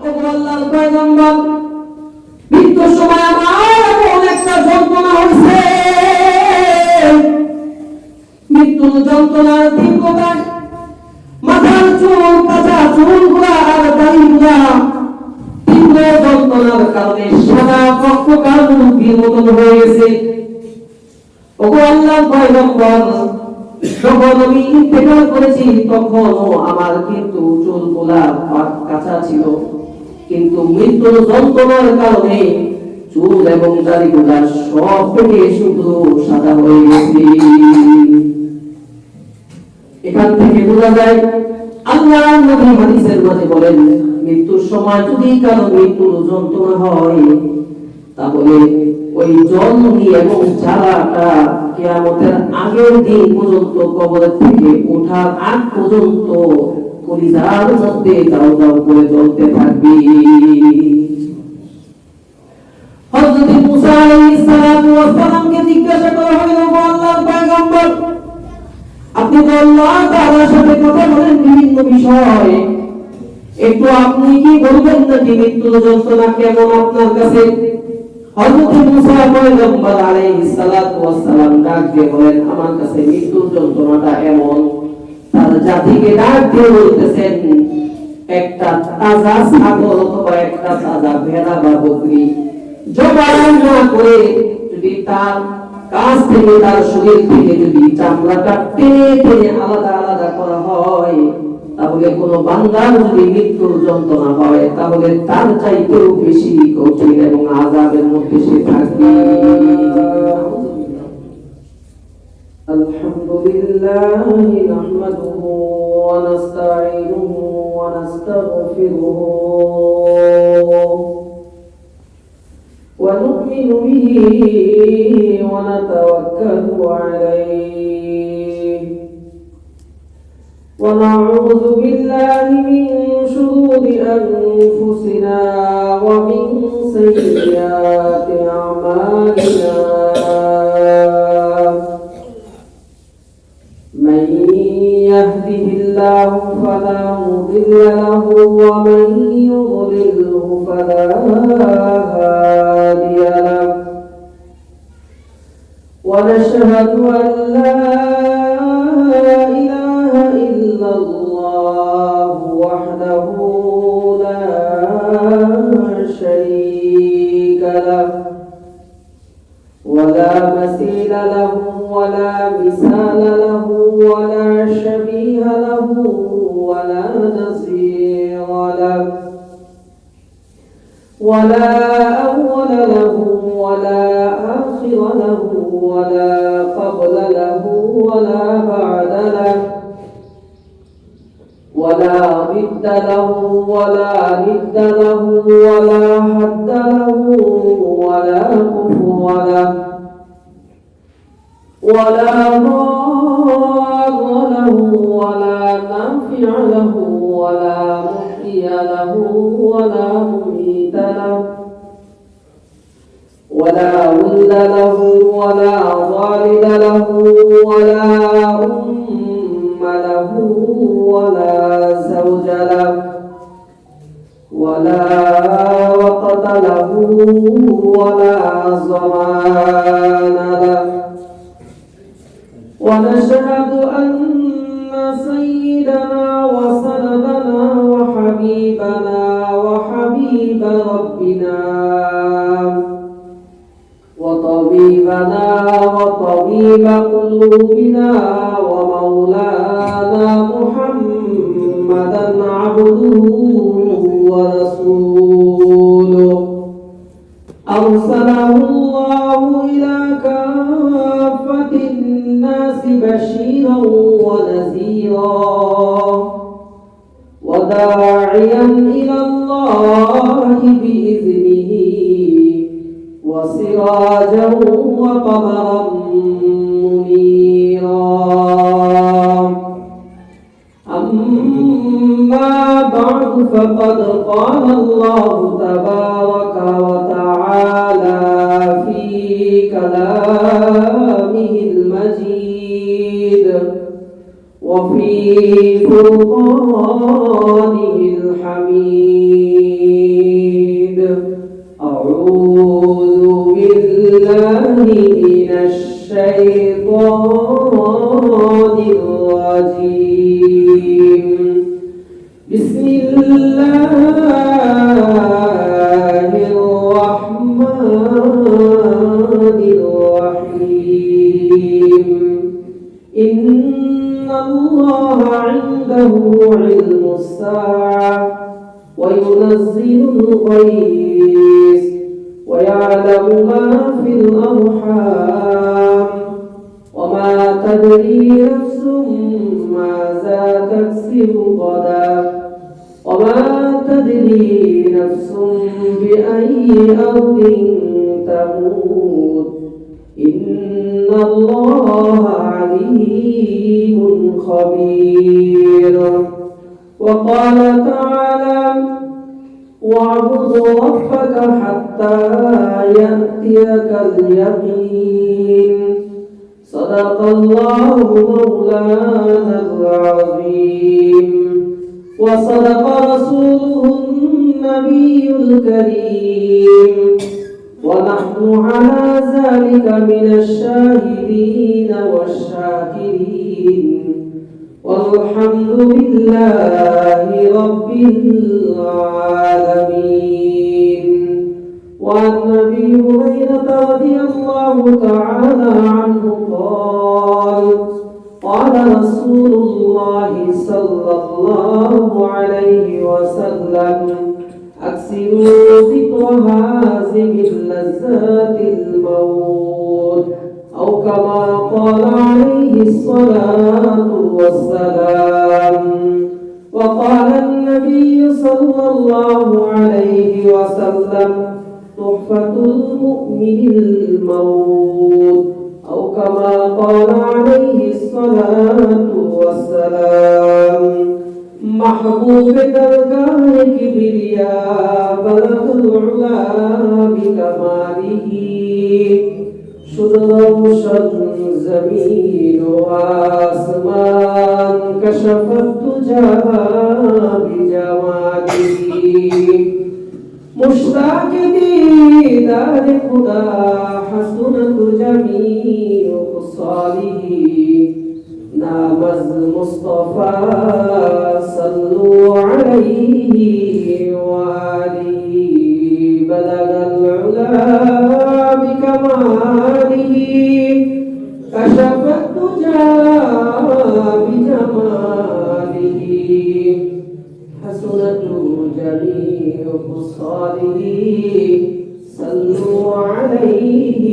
ও আল্লাহর পয়গম্বর, মৃত্যুর সময় আমার এমন একটা যন্ত্রণা হয়েছে, মৃত্যুর যন্ত্রণার তীব্রতা, মাথার চুল, কাঁচা চুলগুলা আর দাড়িগুলা তীব্র যন্ত্রণার কারণে সাদা পক্ষকার মুরগির মতন হয়ে গেছে। ও আল্লাহর পয়গম্বর, যখন আমি ইন্তেকাল করেছি তখনও আমার কিন্তু চুলগুলা কাঁচা ছিল, কিন্তু মৃত্যুর যন্ত্রণার কারণে চুল এবং দাড়িগুলা সব থেকে শুধু সাদা হয়ে গেছে। এখান থেকে বোঝা যায় আল্লাহর নবী হাদিসের মাঝে বলেন, মৃত্যুর সময় যদি কারো মৃত্যুর যন্ত্রণা হয় তাহলে ওই জন্মি এবং জ্বালাটা কিয়ামতের আগের দিন পর্যন্ত, কবরের থেকে ওঠার আগ পর্যন্ত কলিজার মধ্যে দাও দাও করে জ্বলতে থাকবে। হযরত মুসা আলাইহিস সালাতু ওয়াস সালামকে জিজ্ঞাসা করা হলো, আল্লাহর পয়গম্বর, আপনি তো আল্লাহ তাআলার সাথে কথা বলেন বিভিন্ন বিষয়ে, একটু আপনি কি বলবেন নাকি মৃত্যুর যন্ত্রণা কেমন আপনার কাছে? হযরত মুসা পয়গম্বর আলাইহিস সালাতু ওয়াস সালাম ডাক দিয়ে বলেন, আমার কাছে মৃত্যুর যন্ত্রণাটা এমন, তার জাতিকে ডাক দিয়ে বলতেছেন, একটা তাজা ছাগল অথবা একটা তাজা ভেড়া বা বকরি জবাই না করে যদি তার কাছ থেকে, তার শরীর থেকে যদি চামড়াটা টেনে টেনে আলাদা আলাদা করা হয়, তাহলে কোন বান্দার যদি মৃত্যুর যন্ত্রণা হয় তাহলে তার চাইতেও বেশি কঠিন এবং আযাবের মধ্যে সে থাকবে। আলহামদুলিল্লাহি নাহমাদুহু ওয়া নাস্তাঈনুহু ওয়া নাস্তাগফিরুহু ওয়া নু'মিনু বিহি ওয়া নাতাওয়াক্কালু আলাইহি ونعوذ بالله من شرور أنفسنا ومن سيئات أعمالنا من يهده الله فلا مضل له ومن يضلله فلا هادي له ونشهد أن لا الله وحده لا شريك له ولا مثيل له ولا مثال له ولا شبيه له ولا نظير له ولا أول له ولا آخر له ولا قبل له ولا بعد له ولا ضد له ولا ند له ولا حد له ولا كفو له ولا ضار له ولا نافع له ولا محيي له ولا مميت له ولا ولد له ولا والد له ولا له ولا زوج له ولا وقت له ولا ضمان له ونشهد أن سيدنا وسندنا وحبيبنا وحبيب ربنا وطبيبنا وطبيب قلوبنا ومولانا محمدا عبده ورسوله أرسله الله إلى كافة الناس بشيرا ونذيرا وداعيا إلى الله بإذنه وسراجا وقمرا منيرا أما بعد فقد قال الله تبارك وتعالى في كلامه المجيد وفي فرقانه الحميد. أعوذ بالله من الشيطان الرجيم. بسم الله الرحمن الرحيم. إن الله عنده علم الساعة وينزل الغيث ويعلم ما في الأرحام وما تدري نفس ماذا تكسب غدا وما تدري نفس بأي أرض تموت إن الله عليم خبير. وقال تعالى واعبد ربك حتى يأتيك اليقين. صدق الله مولانا العظيم وصدق رسوله النبي الكريم ونحن على ذلك من الشاهدين والشاكرين والحمد لله رب العالمين. وعن أبي هريرة رضي الله تعالى عنه قال رسول الله صلى الله عليه وسلم أكثروا ذكر هازم اللذات الموت أو كما قال عليه الصلاة والسلام. وقال النبي صلى الله عليه وسلم تحفة المؤمن الموت أو كما قال عليه الصلاة والسلام. محبوب درگاہ کبریا بلغ العلا بکماله شد روشن زمین و آسمان کشف الدجى بجماله مشتاق دیدار خدا حسنت جمیع خصاله نام المصطفى صلوا عليه وآله بلغ العلا بكماله كشف الدجى بجماله حسنت جميع خصاله صلوا عليه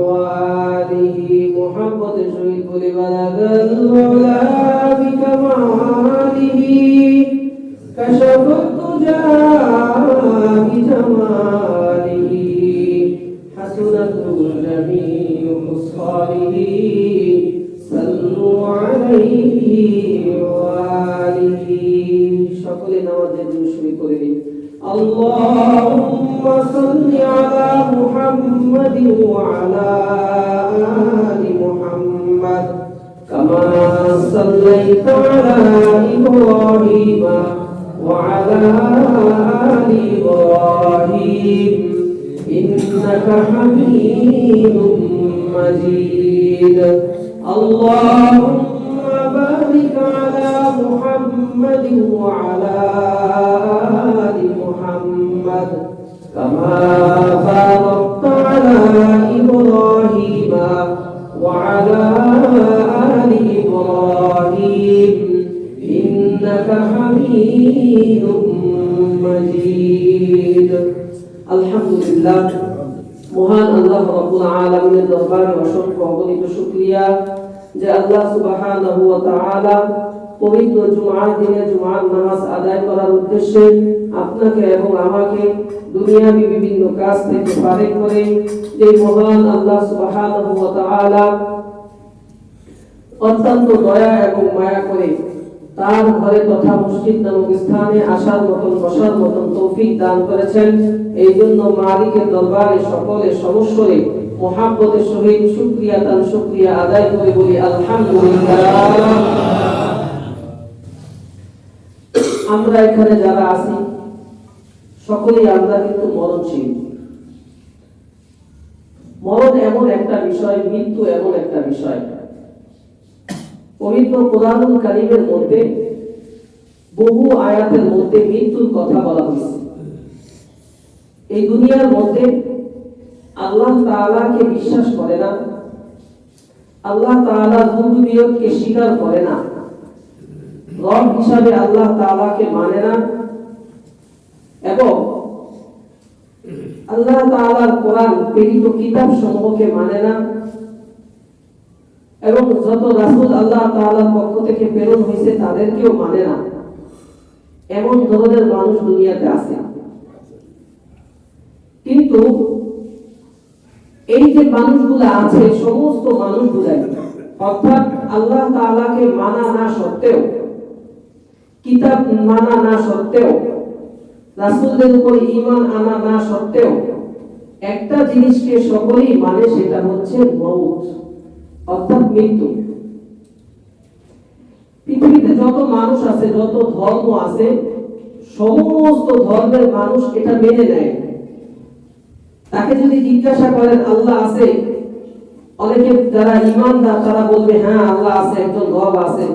وآله محمد شهيد بلغ العلا بكماله كشف الدجى بجماله حسنت جميع خصاله صلوا عليه وآله. সকলে নামাজের জন্য শুরু করে দিন। اللهم صل على محمد وعلى آل محمد كما صليت على إبراهيم وعلى آل إبراهيم إنك حميد مجيد. اللهم بارك على محمد وعلى آل محمد كما باركت على إبراهيم وعلى آل إبراهيم إنك حميد مجيد. الحمد لله মহান আল্লাহ রাব্বুল আলামিনের দরবারে অসংখ্য অগণিত শুকরিয়া যে আল্লাহ সুবহানাহু ওয়া তাআলা পবিত্র জুমার দিনে জুমার নামাজ আদায় করার উদ্দেশ্যে আপনাকে এবং আমাকে দুনিয়াবি বিভিন্ন কাজ থেকে ফারেক করে যে মহান আল্লাহ সুবহানাহু ওয়া তাআলা অত্যন্ত দয়া এবং মায়া করে তার ঘরে তথা মসজিদ নামক স্থানে আসার মতন বসার মতন তৌফিক দান করেছেন। এই জন্য মালিকের দরবারে সকলে সমস্বরে মুহাব্বতের সহিত শুকরিয়া আদায় করে বলি আলহামদুলিল্লাহ। আমরা এখানে যারা আছি সকলেই আমরা কিন্তু মরণশীল। মরণ এমন একটা বিষয়, মৃত্যু এমন একটা বিষয়, পবিত্র কোরআনুল কারীমের মধ্যে বহু আয়াতের মধ্যে মৃত্যুর কথা বলা হয়েছে। এই দুনিয়ার মধ্যে আল্লাহ তাআলাকে বিশ্বাস করে না, আল্লাহ তাআলার রুবুবিয়তকে স্বীকার করে না, রব হিসাবে আল্লাহ তাআলাকে মানে না, এবং আল্লাহ তাআলার কোরআন প্রেরিত কিতাব সমূহকে মানে না, এবং যত রাসূল আল্লাহ তাআলার পক্ষ থেকে প্রেরণ হয়েছে তাদেরকেও মানে না, এমন ধরনের মানুষ দুনিয়াতে আছে। কিন্তু এই যে মানুষগুলো আছে, সমস্ত মানুষগুলাই অর্থাৎ আল্লাহ তাআলাকে মানা না সত্ত্বেও, কিতাব মানা না সত্ত্বেও, রাসূলদের উপর ঈমান আনা না সত্ত্বেও একটা জিনিসকে সকলেই মানে, সেটা হচ্ছে মউত অর্থাৎ মৃত্যু। পৃথিবীতে যত মানুষ আছে, যত ধর্ম আছে, সমস্ত ধর্মের মানুষ এটা মেনে নেয়। তাকে যদি জিজ্ঞাসা করেন আল্লাহ আছে, অনেকে যারা ঈমানদার তারা বলবে হ্যাঁ আল্লাহ আছে, একজন রব আছে।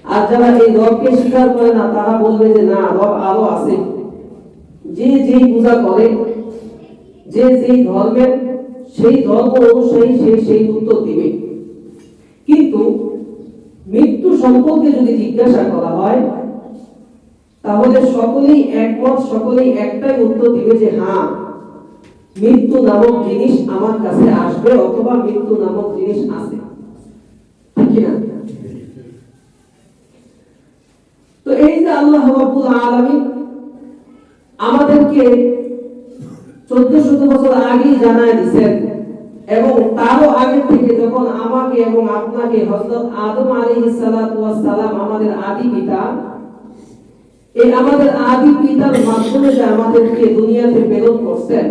আর যারা এই রবকে স্বীকার করে না তারা বলবে যে না, রব আরো আছে। যে যেই পূজা করে, যে যেই ধর্মের, সেই ধর্ম অনুযায়ী সে সেই উত্তর দিবে। কিন্তু মৃত্যু সম্পর্কে যদি জিজ্ঞাসা করা হয় তাহলে সকলেই একমত, সকলেই একটাই উত্তর দিবে যে হ্যাঁ, মৃত্যু নামক জিনিস আমার কাছে আসবে, অথবা মৃত্যু নামক জিনিস আছে, ঠিক না? তো এই যে আল্লাহ রাব্বুল আলামিন আমাদেরকে 1400 বছর আগেই জানায় দিয়েছেন, এবং তারও আগে থেকে যখন আমাকে এবং আপনাকে হযরত আদম আলাইহিস সালাতু ওয়াস সালাম, আমাদের আদি পিতা, এই আমাদের আদি পিতার মাধ্যমে যে আমাদেরকে দুনিয়াতে প্রেরণ করছেন,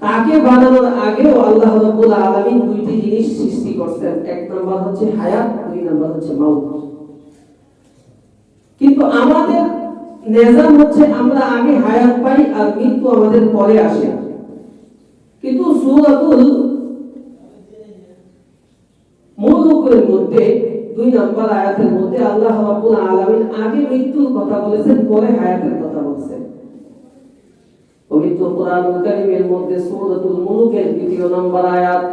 তাকে বানানোর আগেও আল্লাহ রাব্বুল আলামিন দুইটি জিনিস সৃষ্টি করছেন। এক নাম্বার হচ্ছে হায়াত, দুই নাম্বার হচ্ছে মাউত। কিন্তু আমাদের নিজাম হচ্ছে আমরা আগে হায়াত পাই আর মৃত্যু আমাদের পরে আসে। কিন্তু সূরাতুল মুলুকের মধ্যে 2 নম্বর আয়াতের মধ্যে আল্লাহ রাব্বুল আলামিন আগে মৃত্যুর কথা বলেছেন, পরে হায়াতের কথা বলেছেন। পবিত্র কোরআনুল কারীমের মধ্যে সূরাতুল মুলুকের 2 নম্বর আয়াত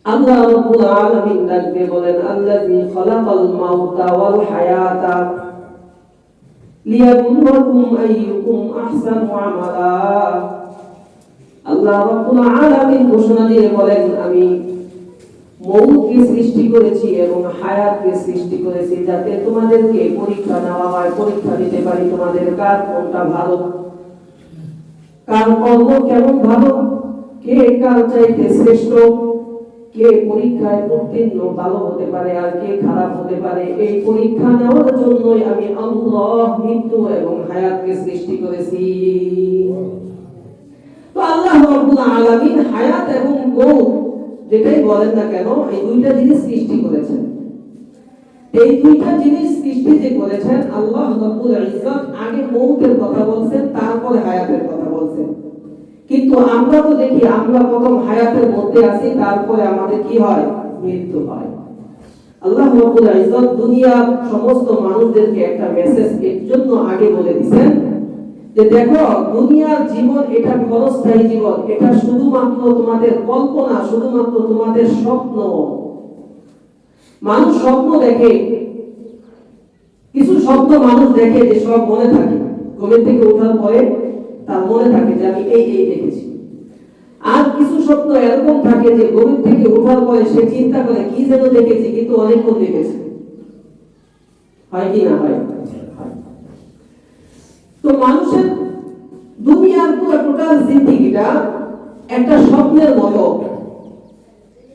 আল্লাহ রাব্বুল আলামিন ডাকতে বলেন, আল্লাযী খালাকাল মাউতা ওয়াল হায়াতা লিয়াবলুয়াকুম আইয়ুকুম আহসানু আমালা। আল্লাহ রাব্বুল আলামিন ঘোষণা দিয়ে বলেন, আমি মউতকে সৃষ্টি করেছি এবং হায়াতকে সৃষ্টি করেছি যাতে তোমাদেরকে পরীক্ষা নেওয়া হয়, পরীক্ষা দিতে পারি তোমাদের কার কোনটা ভালো, কার কর্ম কেমন ভালো, কে কার চাইতে শ্রেষ্ঠ, কে পরীক্ষায় উত্তীর্ণ ভালো হতে পারে আর কে খারাপ হতে পারে। এই পরীক্ষা নেওয়ার জন্যই আমি আল্লাহ মৃত্যু এবং হায়াতকে সৃষ্টি করেছি। তো আল্লাহ রাব্বুল আলামিন হায়াত এবং মউত যেটাই বলেন না কেন, এই দুইটা জিনিস সৃষ্টি করেছেন। এই দুইটা জিনিস সৃষ্টি যে করেছেন আল্লাহ রাব্বুল ইজ্জত, আগে মউতের কথা বলছেন, তারপরে হায়াতের কথা বলছেন। কিন্তু আমরা তো দেখি আমরা প্রথম হায়াতের মধ্যে আছি, তারপরে আমাদের কি হয়, মৃত্যু হয়। আল্লাহ রাব্বুল ইজ্জত দুনিয়ার সমস্ত মানুষদেরকে একটা মেসেজ এর জন্য আগে বলে দিবেন যে দেখো, দুনিয়ার জীবন এটা ক্ষণস্থায়ী জীবন, এটা শুধুমাত্র তোমাদের কল্পনা, শুধুমাত্র তোমাদের স্বপ্ন। মানুষ স্বপ্ন দেখে, কিছু স্বপ্ন মানুষ দেখে যে সব মনে থাকে, ঘুম থেকে ওঠার পরে তার মনে থাকে যে আমি এই এই দেখেছি। আর কিছু স্বপ্ন এরকম থাকে যে ঘুম থেকে ওঠার পরে সে চিন্তা করে কি যেন দেখেছি, কিন্তু অনেকক্ষণ দেখেছে। হয় কি না হয়? তো মানুষের দুনিয়ার পুরো টোটাল জিন্দেগিটা একটা স্বপ্নের মতো।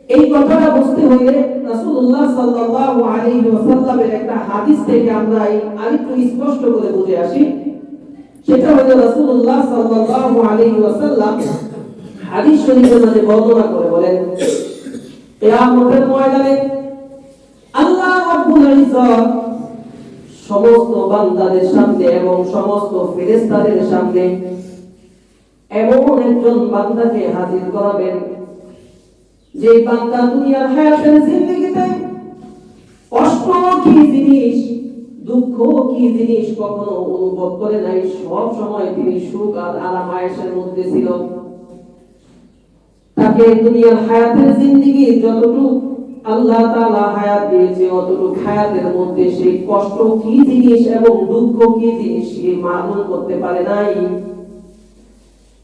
এই কথাটা বুঝতে হলে রাসূলুল্লাহ সাল্লাল্লাহু আলাইহি ওয়াসাল্লামের একটা হাদিস থেকে আমরা আরেকটু স্পষ্ট করে বুঝে আসি। সেটা হলো রাসূলুল্লাহ সাল্লাল্লাহু আলাইহি ওয়াসাল্লাম হাদিস শরীফের মধ্যে বর্ণনা করে বলেন, কিয়ামতের ময়দানে আল্লাহ রাব্বুল ইজ্জত সমস্ত বান্দাদের সামনে এবং সমস্ত ফেরেশতাদের সামনে এমন একজন বান্দাকে হাজির করাবেন যে বান্দা দুনিয়ার হায়াতের জিন্দেগিতে কষ্ট কি জিনিস, দুঃখ কি জিনিস কখনো অনুভব করে নাই। সব সময় তিনি সুখ আর আরাম আয়েশের মধ্যে ছিল। তাকে দুনিয়ার হায়াতের জিন্দেগি যতটুকু আল্লাহ তাআলা হায়াত দিয়েছে, অতটুকু হায়াতের মধ্যে সেই কষ্ট কি জিনিস এবং দুঃখ কি জিনিস সে মালুম করতে পারে নাই।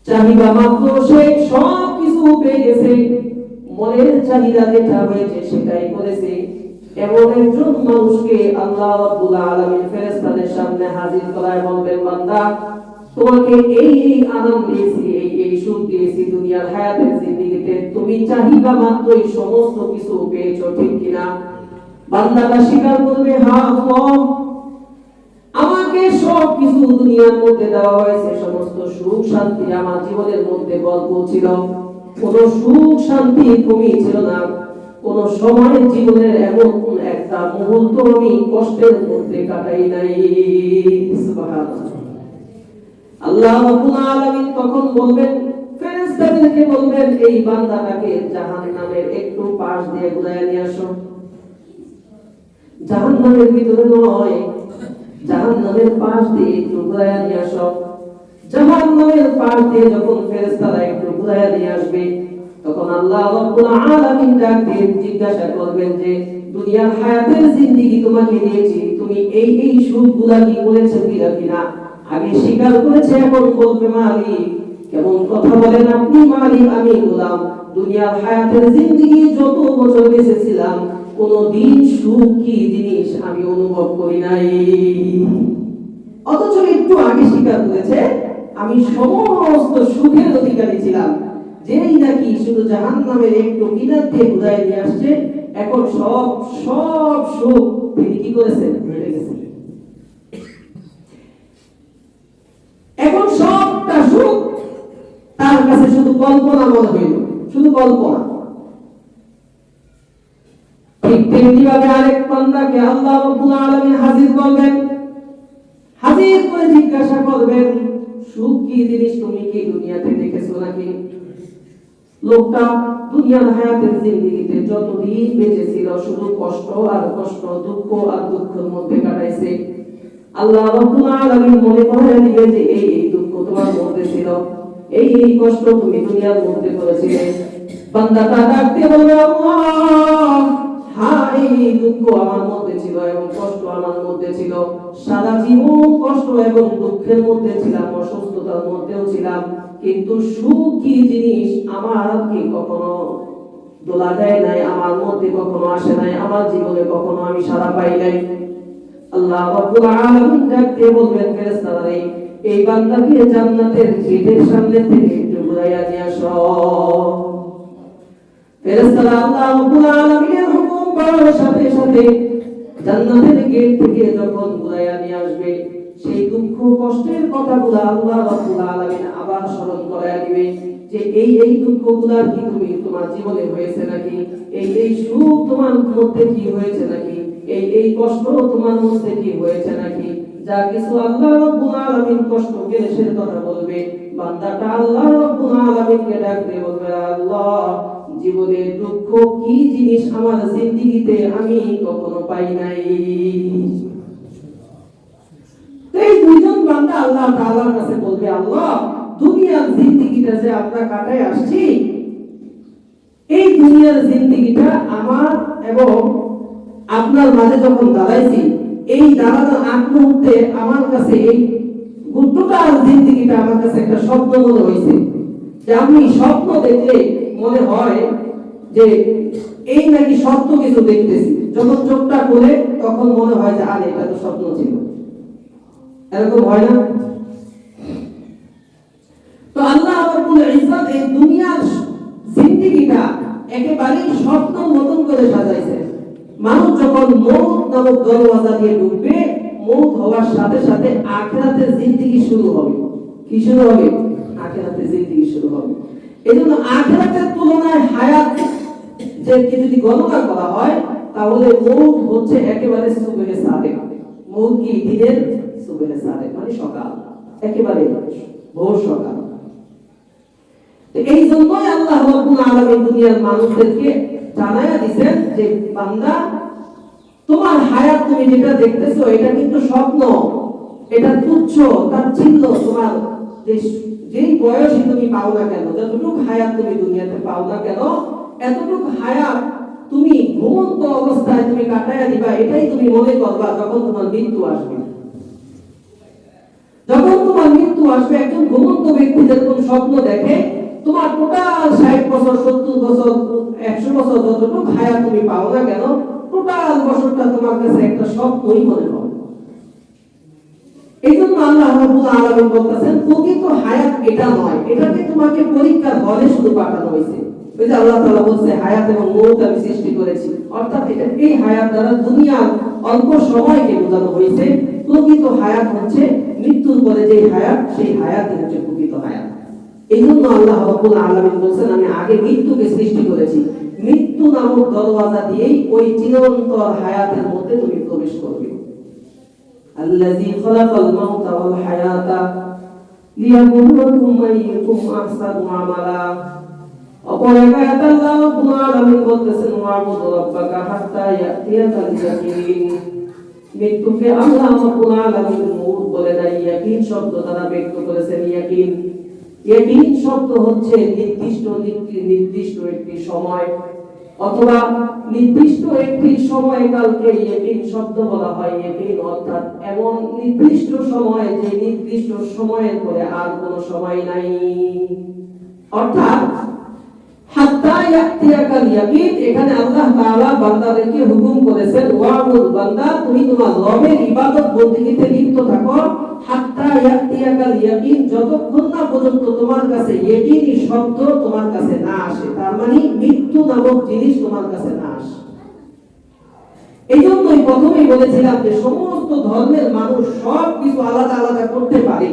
চাহিদা মাত্র সে সব কিছু পেয়ে গেছে, মনের চাহিদা যেটা হয়েছে সেটাই করেছে। এমন একজন মানুষকে আল্লাহ রাব্বুল আলামিন ফেরেশতাদের সামনে হাজির করায় বলবেন, বান্দা তোমাকে এই আনন্দ দিয়েছি, এই সুখ দিয়েছি দুনিয়ার হায়াতের জিন্দেগিতে, তুমি চাহিদা মাত্রই সমস্ত কিছু পেয়েছো, ঠিক কিনা? বান্দাটা স্বীকার করবে, হ্যাঁ আল্লাহ, আমাকে সব কিছু দুনিয়ার মধ্যে দেওয়া হয়েছে, সমস্ত সুখ শান্তি আমার জীবনের মধ্যে গল্প ছিল, কোন সুখ শান্তি কমই ছিল না। কোন সময় জীবনের এমন একটা মুহূর্ত আমি কষ্টের মধ্যে কাটাই নাই। সুবহানাল্লাহ। আল্লাহ রাব্বুল আলামিন তখন বলবেন, ফেরেশতাদেরকে বলবেন, এই বান্দাটাকে জাহান্নামের একটু পাশ দিয়ে ঘুরায় নিয়ে আসো। জাহান্নামের ভিতরে নয়, জাহান্নামের পাশ দিয়ে একটু ঘুরায় নিয়ে আসো। জাহান্নামের পাশ দিয়ে যখন ফেরেশতারা একটু ঘুরায় নিয়ে আসবে, তখন আল্লাহ রাব্বুল আলামিন ডাক দিয়ে জিজ্ঞাসা করবেন যে দুনিয়ার হায়াতের জিন্দেগি তোমাকে দিয়েছি, তুমি এই সুখগুলা কি করেছো কিনা? আগে স্বীকার করেছে, এখন বলবে মালিক কেমন কথা বলেন আপনি? মালিক আমি গোলাম, দুনিয়ার হায়াতের জিন্দেগি যত বছর বেঁচে ছিলাম কোন দিন সুখ কি জিনিস আমি অনুভব করি নাই। অথচ একটু আগে স্বীকার করেছে আমি সমস্ত সুখের অধিকারী ছিলাম। যেই নাকি শুধু জাহান্নামের একটু কিনার দিয়ে ঘুরায় নিয়ে আসছে, এখন সব সুখ তিনি কি করেছেন? ভুলে গেছেন। এখন সবটা সুখ তার কাছে শুধু কল্পনা মনে হইল, শুধু কল্পনা। ঠিক তেমনি ভাবে আরেক বান্দাকে আল্লাহ রাব্বুল আলামিন হাজির করবেন, হাজির করে জিজ্ঞাসা করবেন, সুখ কি জিনিস তুমি কি দুনিয়াতে দেখেছো নাকি? লোকটা দুনিয়ার হায়াতের জিন্দেগিতে যতদিন বেঁচে ছিল শুধু কষ্ট আর কষ্ট, দুঃখ আর দুঃখের মধ্যে কাটাইছে। আল্লাহ রাব্বুল আলামিন মনে করে দিবে যে এই দুঃখ তোমার মধ্যে ছিল, এই কষ্ট তুমি দুনিয়ার মধ্যে করেছিলে। বান্দাটা ডাকতে বলবে, আল্লাহ হ্যাঁ এই দুঃখ আমার মধ্যে ছিল এবং কষ্ট আমার মধ্যে ছিল, সারা জীবন কষ্ট এবং দুঃখের মধ্যে ছিলাম, অসুস্থতার মধ্যেও ছিলাম, কিন্তু সুখ কি জিনিস আমার কি কখনো দোলা দেয় নাই, আমার মধ্যে কখনো আসে নাই, আমার জীবনে কখনো আমি সারা পাই নাই। আল্লাহ রাব্বুল আলামিন ডাকতে বলবেন, ফেরেশতারা এই বান্দাকে জান্নাতের গেটের সামনে থেকে একটু ঘুরাইয়া নিয়ে আসো। ফেরেশতারা আল্লাহ রাব্বুল আলামিনের হুকুম পাওয়ার সাথে সাথে জান্নাতের গেট থেকে যখন ঘুরাইয়া নিয়ে আসবে, সেই দুঃখ কষ্টের কথাগুলো আল্লাহ রাব্বুল আলামিন আবার স্মরণ করাইয়া দিবে যে এই দুঃখগুলো কি তুমি তোমার জীবনে হয়েছে নাকি? এই সুখ তোমার মধ্যে কি হয়েছে নাকি? এই কষ্ট তোমার মধ্যে কি হয়েছে নাকি? যা কিছু আল্লাহ রাব্বুল আলামিন কষ্ট পেলে সে কথা বলবে, বান্দাটা আল্লাহ রাব্বুল আলামিনকে ডাকতে বলবে, আল্লাহ জীবনের দুঃখ কি জিনিস আমার জিন্দেগিতে আমি কখনো পাই নাই। এই দুইজন বান্দা আল্লাহ তাআলার কাছে বলবে, আল্লাহ দুনিয়ার জিন্দেগিটা যে আমরা কাটায় আসছি, এই দুনিয়ার জিন্দেগিটা আমার এবং আপনার মাঝে যখন দাঁড়াইছি, এই দাঁড়ানোর আগ মুহূর্তে আমার কাছে এই গোটার জিন্দেগিটা আমার কাছে একটা স্বপ্ন মনে হয়েছে। যে আমি স্বপ্ন দেখলে মনে হয় যে এই নাকি সত্য কিছু দেখতেছি, যখন চোখটা খুলে তখন মনে হয় যে আরে এটা তো স্বপ্ন ছিল। এরকম হয় না? তো আল্লাহ রাব্বুল ইজ্জত এই দুনিয়ার জিন্দেগিটা একেবারেই স্বপ্ন মতন করে সাজাইছে। মানুষ যখন মওত নামক দরওয়াজা দিয়ে ঢুকবে, মওত হওয়ার সাথে সাথে আখিরাতের জিন্দেগি শুরু হবে। কি শুরু হবে? আখিরাতের জিন্দেগি শুরু হবে। এজন্য আখিরাতের তুলনায় হায়াত যে যদি গণনা করা হয়, তাহলে মওত হচ্ছে একেবারে সুবহে সাদেক। মৌত কি দিনের সুবহে সাদেক মানে সকাল, একেবারে ভোর সকাল। এই জন্যই আল্লাহ রাব্বুল আলামিন দুনিয়ার মানুষদেরকে জানায়া দিবেন যে বান্দা তোমার হায়াত তুমি যেটা দেখতেছো এটা কিন্তু স্বপ্ন, এটা তুচ্ছ তাচ্ছিল্য। তোমার যেই বয়সে তুমি পাও না কেন, যতটুকু হায়াত তুমি দুনিয়াতে পাও না কেন, এতটুকু হায়াত তুমি ঘুমন্ত অবস্থায় তুমি কাটায়া দিবা, এটাই তুমি মনে করবা যখন তোমার মৃত্যু আসবে। যখন তোমার মৃত্যু আসবে, একজন ঘুমন্ত ব্যক্তি যেরকম স্বপ্ন দেখে, তোমার টোটাল 60 বছর 70 বছর 100 বছর যতটুকু হায়াত তুমি পাও না কেন, টোটাল বছরটা তোমার কাছে একটা স্বপ্নই মনে হবে। এই জন্য আল্লাহ রাব্বুল আলামিন বলতেছেন প্রকৃত হায়াত এটা নয়, এটাকে তোমাকে পরীক্ষার হলে শুধু পাঠানো হয়েছে। ওই যে আল্লাহ তাআলা বলছে হায়াত এবং মওত আমি সৃষ্টি করেছি, অর্থাৎ এটা এই হায়াত দ্বারা দুনিয়ার অল্প সময়কে বোঝানো হয়েছে। প্রকৃত হায়াত হচ্ছে মৃত্যুর পরে যে হায়াত, সেই হায়াতই হচ্ছে প্রকৃত হায়াত। এই জন্য আল্লাহ রাব্বুল আলামিন বলেন আমি আগে মৃত্যুকে সৃষ্টি করেছি, মৃত্যু নামক দরওয়াজা দিয়েই ওই চিরন্তন হায়াতের মধ্যে তুমি প্রবেশ করবে। আল্লাযী খালাকাল মাউতা ওয়াল হায়াতা লিয়াবলুয়াকুম আইয়ুকুম আহসানু আমালা। অপর এক আয়াতে আল্লাহ রাব্বুল আলামিন বলতেছেন ওয়াবুদ রাব্বাকা হাত্তা ইয়াতিয়াকাল ইয়াকিন। মৃত্যুকে আল্লাহ রাব্বুল আলামিন মউত বলে নাই, ইয়াকিন শব্দ দ্বারা ব্যক্ত করেছেন। ইয়াকিন ইয়াকিন শব্দ হচ্ছে নির্দিষ্ট একটি সময় অথবা নির্দিষ্ট একটি সময়কালকে ইয়াকিন শব্দ বলা হয়। ইয়াকিন অর্থাৎ এমন নির্দিষ্ট সময় যে নির্দিষ্ট সময়ের পরে আর কোনো সময় নাই। অর্থাৎ হাত্তা ইয়াতিয়াকাল ইয়াকিন, এখানে আল্লাহ তাআলা বান্দাদেরকে হুকুম করেছেন ওয়াবুদ, বান্দা তুমি তোমার রবের ইবাদত বন্দেগীতে লিপ্ত থাকো। হাত্তা ইয়াতিয়াকাল ইয়াকিন, যতক্ষণ না পর্যন্ত তোমার কাছে ইয়াকিনী শব্দ তোমার কাছে না আসে, তার মানে মৃত্যু নামক জিনিস তোমার কাছে না আসে। এই জন্যই প্রথমেই বলেছিলাম যে সমস্ত ধর্মের মানুষ সব কিছু আলাদা আলাদা করতে পারে,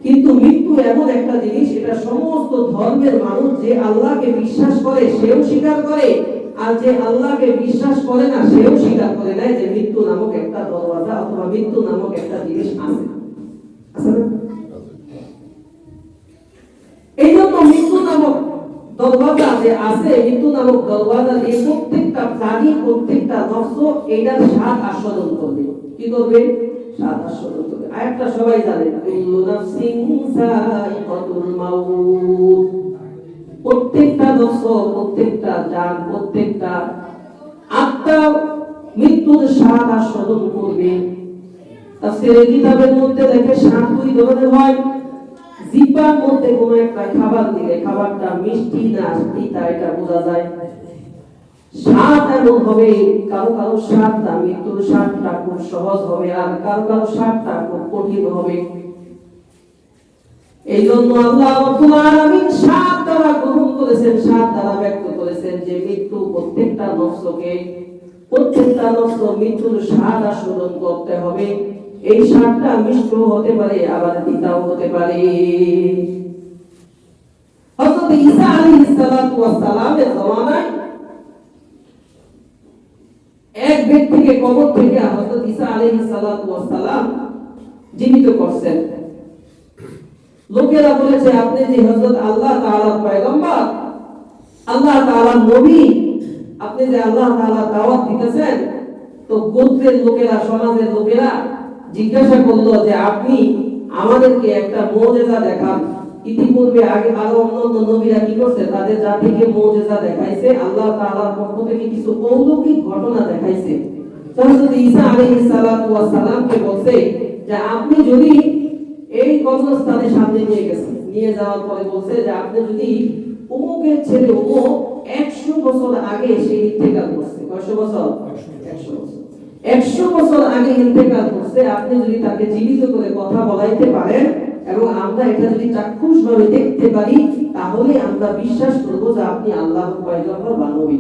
কিন্তু মৃত্যু এমন একটা জিনিস, এটা সমস্ত ধর্মের মানুষ যে আল্লাহকে বিশ্বাস করে সেও স্বীকার করে, আর যে আল্লাহকে বিশ্বাস করে না সেও স্বীকার করে নেয় যে মৃত্যু নামক একটা দরওয়াজা অথবা মৃত্যু নামক একটা জিনিস আছে। এই জন্য মৃত্যু নামক দরওয়াজা যে আছে, মৃত্যু নামক দরওয়াজা দিয়ে প্রত্যেকটা প্রাণী, প্রত্যেকটা নফস এইটার স্বাদ আস্বাদন করবে। কি করবে? স্বাদ আস্বাদন করবে। আয়াতটা সবাই জানে, কুল্লু নাফসিন যায়িকাতুল মাউত। প্রত্যেকটা নফস, প্রত্যেকটা জান, প্রত্যেকটা আত্মা মৃত্যুর স্বাদ আস্বাদন করবে। তাফসীরের কিতাবের মধ্যে দেখে স্বাদ দুই ধরনের হয়। জিহ্বার মধ্যে কোনো একটা খাবার দিলে খাবারটা মিষ্টি না তিতা এটা বোঝা যায়। স্বাদ এমন হবে, কারো কারো স্বাদটা মৃত্যুর স্বাদটা খুব সহজ হবে, আর কারো কারো স্বাদটা খুব কঠিন হবে। এই জন্য আল্লাহ রাব্বুল আলামিন স্বাদ দ্বারা গ্রহণ করেছেন, স্বাদ দ্বারা ব্যক্ত করেছেন যে মৃত্যু প্রত্যেকটা নফসকে, প্রত্যেকটা নফস মৃত্যুর স্বাদ আস্বাদন করতে হবে। এই স্বাদটা মিষ্ট হতে পারে, আবার তিতাও হতে পারে। হযরত ঈসা আলাইহিস সালাতু ওয়াস সালামের জামানায় এক ব্যক্তিকে কবর থেকে হযরত ঈসা আলাইহিস সালাতু ওয়াস সালাম জীবিত করছেন। লোকেরা বলেছে আপনি যে হযরত আল্লাহ তাআলার পয়গম্বর, আল্লাহ তাআলার নবী, আপনি যে আল্লাহ তাআলার দাওয়াত দিতেছেন। তো গোত্রের লোকেরা, সমাজের লোকেরা জিজ্ঞাসা করলো যে আপনি আমাদেরকে একটা মুজিজা দেখান। ইতিপূর্বে আগে আরো অন্যান্য নবীরা কি করছে, তাদের জাতিকে মুজিজা দেখাইছে, আল্লাহ তাআলার পক্ষ থেকে কিছু অলৌকিক ঘটনা দেখাইছে। হযরত ঈসা আলাইহিস সালাতু ওয়াস সালামকে বলছে যে আপনি যদি এই কবরস্থানের সামনে নিয়ে গেছেন, নিয়ে যাওয়ার পরে বলছে যে আপনি যদি অমুকের ছেলে অমুক 100 বছর আগে সে ইন্তেকাল করছে, কয়শো বছর? 100 বছর। 100 বছর আগে ইন্তেকাল করছে, আপনি যদি তাকে জীবিত করে কথা বলাইতে পারেন এবং আমরা এটা যদি চাক্ষুষভাবে দেখতে পারি, তাহলে আমরা বিশ্বাস করব যে আপনি আল্লাহর পয়গম্বর বা নবী।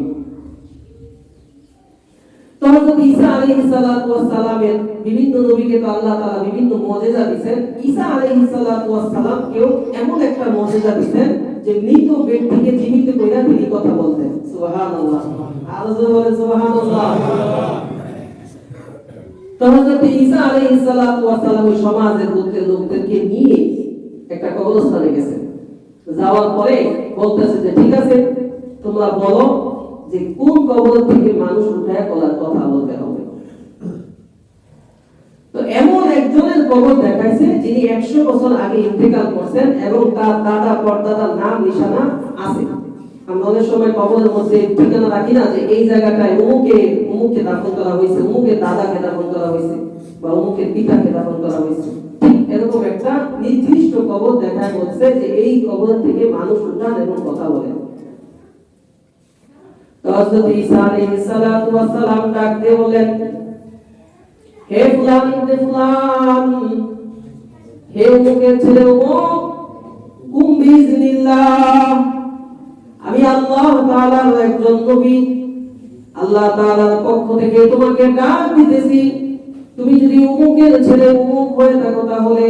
তো হযরত ঈসা আলাইহিস সালাতু ওয়াস সালামের বিভিন্ন নবীকে তো আল্লাহ তাআলা বিভিন্ন মুজিজা দিবেন। ঈসা আলাইহিস সালাতু ওয়াস সালামকেও এমন একটা মুজিজা দিবেন যে মৃত ব্যক্তিকে জীবিত কইরা তিনি কথা বলতেন। সুবহানাল্লাহ, আরো জোরে বলেন সুবহানাল্লাহ। তো হযরত ঈসা আলাইহিস সালাতু ওয়াস সালাম ওই সমাজের লোকদেরকে নিয়ে একটা কবরস্থানে গেছেন। যাওয়ার পরে বলতেছে যে ঠিক আছে তোমরা বলো যে কোন কবর থেকে মানুষ উঠায় কথা বলতে হবে। তো এমন একজনের কবর দেখাইছে যিনি 100 বছর আগে ইন্তেকাল করছেন এবং তার দাদা পরদাদার নাম নিশানা আছে। আমরা অনেক সময় কবরের মধ্যে ঠিকানা রাখি না যে এই জায়গাটায় অমুককে দাফন করা হয়েছে, অমুকের দাদাকে দাফন করা হয়েছে বা অমুকের পিতাকে দাফন করা হয়েছে। ঠিক এরকম একটা নির্দিষ্ট কবর দেখা হচ্ছে যে এই কবর থেকে মানুষ উঠান এবং কথা বলেন। তো হযরত ঈসা আলাইহিস সালাতু ওয়াস সালাম ডাক দিয়ে বলেন, হে ফুলান ইবনে ফুলান, হে অমুকের ছেলে অমুক, কুম বিইজনিল্লাহ, আমি আল্লাহ তাআলার একজন নবী, আল্লাহ তাআলার পক্ষ থেকে তোমাকে ডাক দিতেছি। তুমি যদি অমুকের ছেলে অমুক হয়ে থাকো তাহলে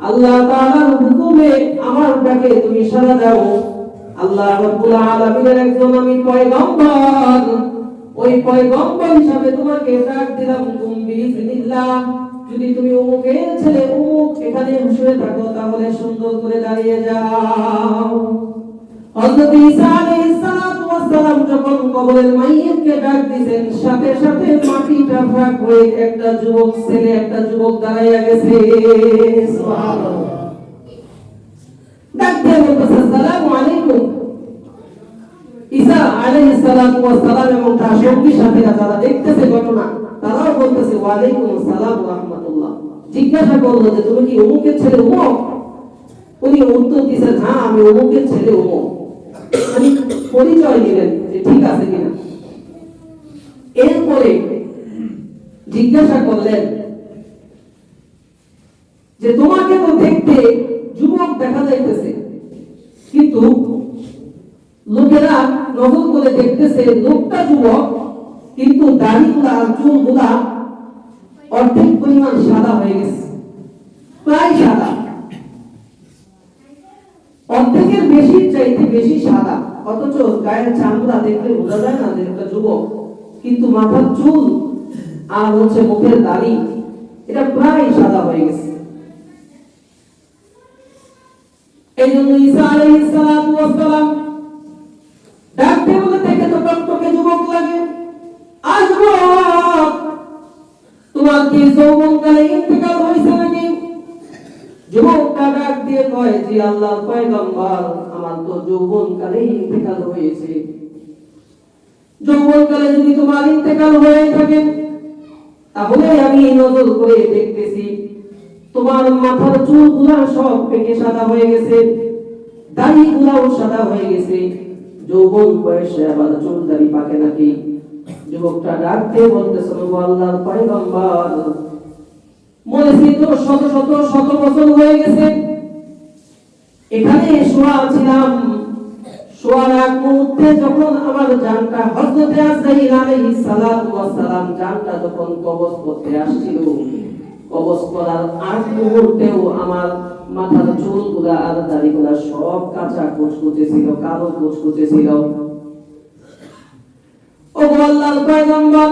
আল্লাহ তাআলার হুকুমে আমার ডাকে তুমি সাড়া দাও। আল্লাহ রাব্বুল আলামিনের একজন আমি পয়গম্বর, ওই পয়গম্বর হিসাবে তোমাকে ডাক দিলাম কুম বিইজনিল্লাহ। যদি তুমি অমুকের ছেলে অমুক এখানে শুয়ে থাকো তাহলে সুন্দর করে দাঁড়িয়ে যাও। হযরত ঈসা আলাইহিস সালাতু ওয়াস সালাম যখন কবরের মাইয়িতকে ডাক দিবেন সাথে সাথে মাটিটা ফাঁক হয়ে একটা যুবক ছেলে একটা যুবক দাঁড়াইয়া গেছে। সুবহানাল্লাহ। ডাক দিয়ে বলতেছে আসসালামু আলাইকুম। ঈসা আলাইহিস সালাতু ওয়াস সালাম এবং তার সঙ্গী সাথীরা যারা দেখতেছে ঘটনা তারাও বলতেছে ওয়া আলাইকুম আসসালাম ওয়া রাহমাতুল্লাহ। জিজ্ঞাসা করলো যে তুমি কি অমুকের ছেলে অমুক? উনি উত্তর দিয়েছেন হ্যাঁ আমি অমুকের ছেলে অমুক। উনি পরিচয় দিলেন যে ঠিক আছে কিনা। এরপরে জিজ্ঞাসা করলেন যে তোমাকে তো দেখতে যুবক দেখা যাইতেছে, কিন্তু লোকেরা নজর করে দেখতেছে লোকটা যুবক কিন্তু দাড়িগুলা আর চুলগুলা অর্ধেক পরিমাণ সাদা হয়ে গেছে, প্রায় সাদা, অর্ধেকের বেশি চাইতে বেশি সাদা। অথচ গায়ের চামড়া দেখলে বোঝা যায় না যে একটা যুবক, কিন্তু মাথার চুল আর মুখের দাড়ি এটা প্রায় সাদা হয়ে গেছে। এই জন্য ঈসা আলাইহিস সালাতু ওয়াস সালাম ডাকতে বলে দেখে তো টকটকে যুবক লাগে, আজ তোমার কি যৌবনকালে ইন্তেকাল হয়েছে নাকি? যুবকটা ডাক দিয়ে কয় যে আল্লাহর পয়গম্বর আমার তো যৌবনকালে ইন্তেকাল হয়েছে। যৌবনকালে যদি তোমার ইন্তেকাল হয়ে থাকে তাহলে আমি নজর করে দেখতেছি তোমার মাথার চুলগুলা সব পেকে সাদা হয়ে গেছে, দাড়িগুলাও সাদা হয়ে গেছে। যৌবন বয়সে আবার চুল দাড়ি পাকে নাকি? যুবকটা ডাক দিয়ে বলতেছে আল্লাহর পয়গম্বর মরেছি তো শত বছর হয়ে গেছে, এখানে শোয়া ছিলাম, শোয়ার আগ মুহূর্তে যখন আমার জানটা হযরত আজরাইল আলাইহিস সালাতু ওয়াস সালাম জানটা যখন কবজ করতে আসছিল, কবজ করার আগ মুহূর্তেও আমার মাথার চুলগুলা আর দাড়িগুলা সব কাঁচা কুচকুচে ছিল, কালো কুচকুচে ছিল। ও আল্লাহর পয়গম্বর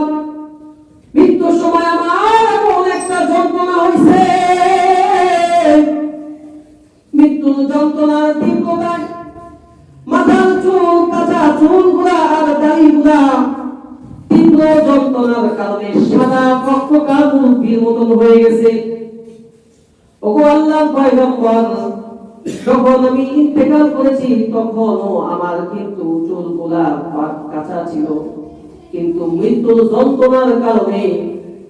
মৃত্যুর সময় আমার এমন একটা যন্ত্রণা হয়েছে, মৃত্যুর যন্ত্রণার তীব্রতায় মাথার চুল কাঁচা চুলগুলা আর দাড়িগুলা তীব্র যন্ত্রণার কারণে সাদা কক্ষকার মুরব্বির মতন হয়ে গেছে। ওগো আল্লাহর পয়গম্বর যখন আমি ইন্তেকাল করেছি তখনও আমার কিন্তু চুলগুলা কাঁচা ছিল, কিন্তু মৃত্যুর যন্ত্রণার কারণে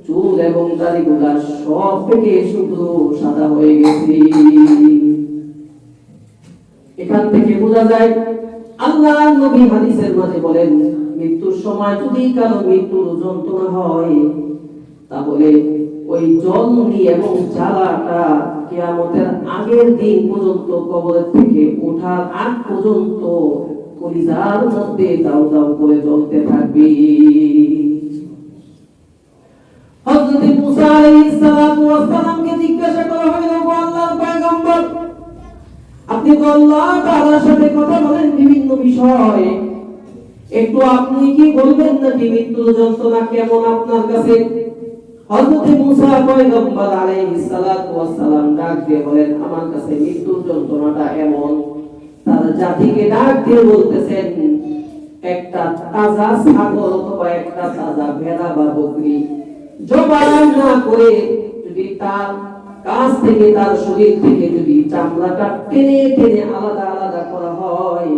চুল এবং দাড়িগুলা সব থেকে শুধু সাদা হয়ে গেছে। এখান থেকে বোঝা যায় আল্লাহর নবী হাদিসের মাঝে বলেন মৃত্যুর সময় যদি কারো মৃত্যুর যন্ত্রণা হয় তাহলে ওই জলনি এবং জ্বালাটা কিয়ামতের আগের দিন পর্যন্ত কবরের থেকে ওঠার আগ পর্যন্ত কলিজার মধ্যে দাউ দাউ করে জ্বলতে থাকবে। হযরত মুসা আলাইহিস সালাতু ওয়াস সালামকে জিজ্ঞাসা করা হলো আল্লাহর পয়গম্বর আপনি তো আল্লাহ তাআলার সাথে কথা বলেন বিভিন্ন বিষয়, একটু আপনি কি বলবেন নাকি মৃত্যুর যন্ত্রণা কেমন আপনার কাছে? হযরত মুসা পয়গম্বর আলাইহিস সালাতু ওয়াস সালাম ডাক দিয়ে বলেন, আমার কাছে মৃত্যুর যন্ত্রণাটা এমন। তার জাতিকে ডাক দিয়ে বলতেছেন, একটা তাজা ছাগল অথবা একটা তাজা ভেড়া বা বকরি জবাই না করে যদি তার কাছ থেকে, তার শরীর থেকে যদি চামড়াটা টেনে টেনে আলাদা আলাদা করা হয়,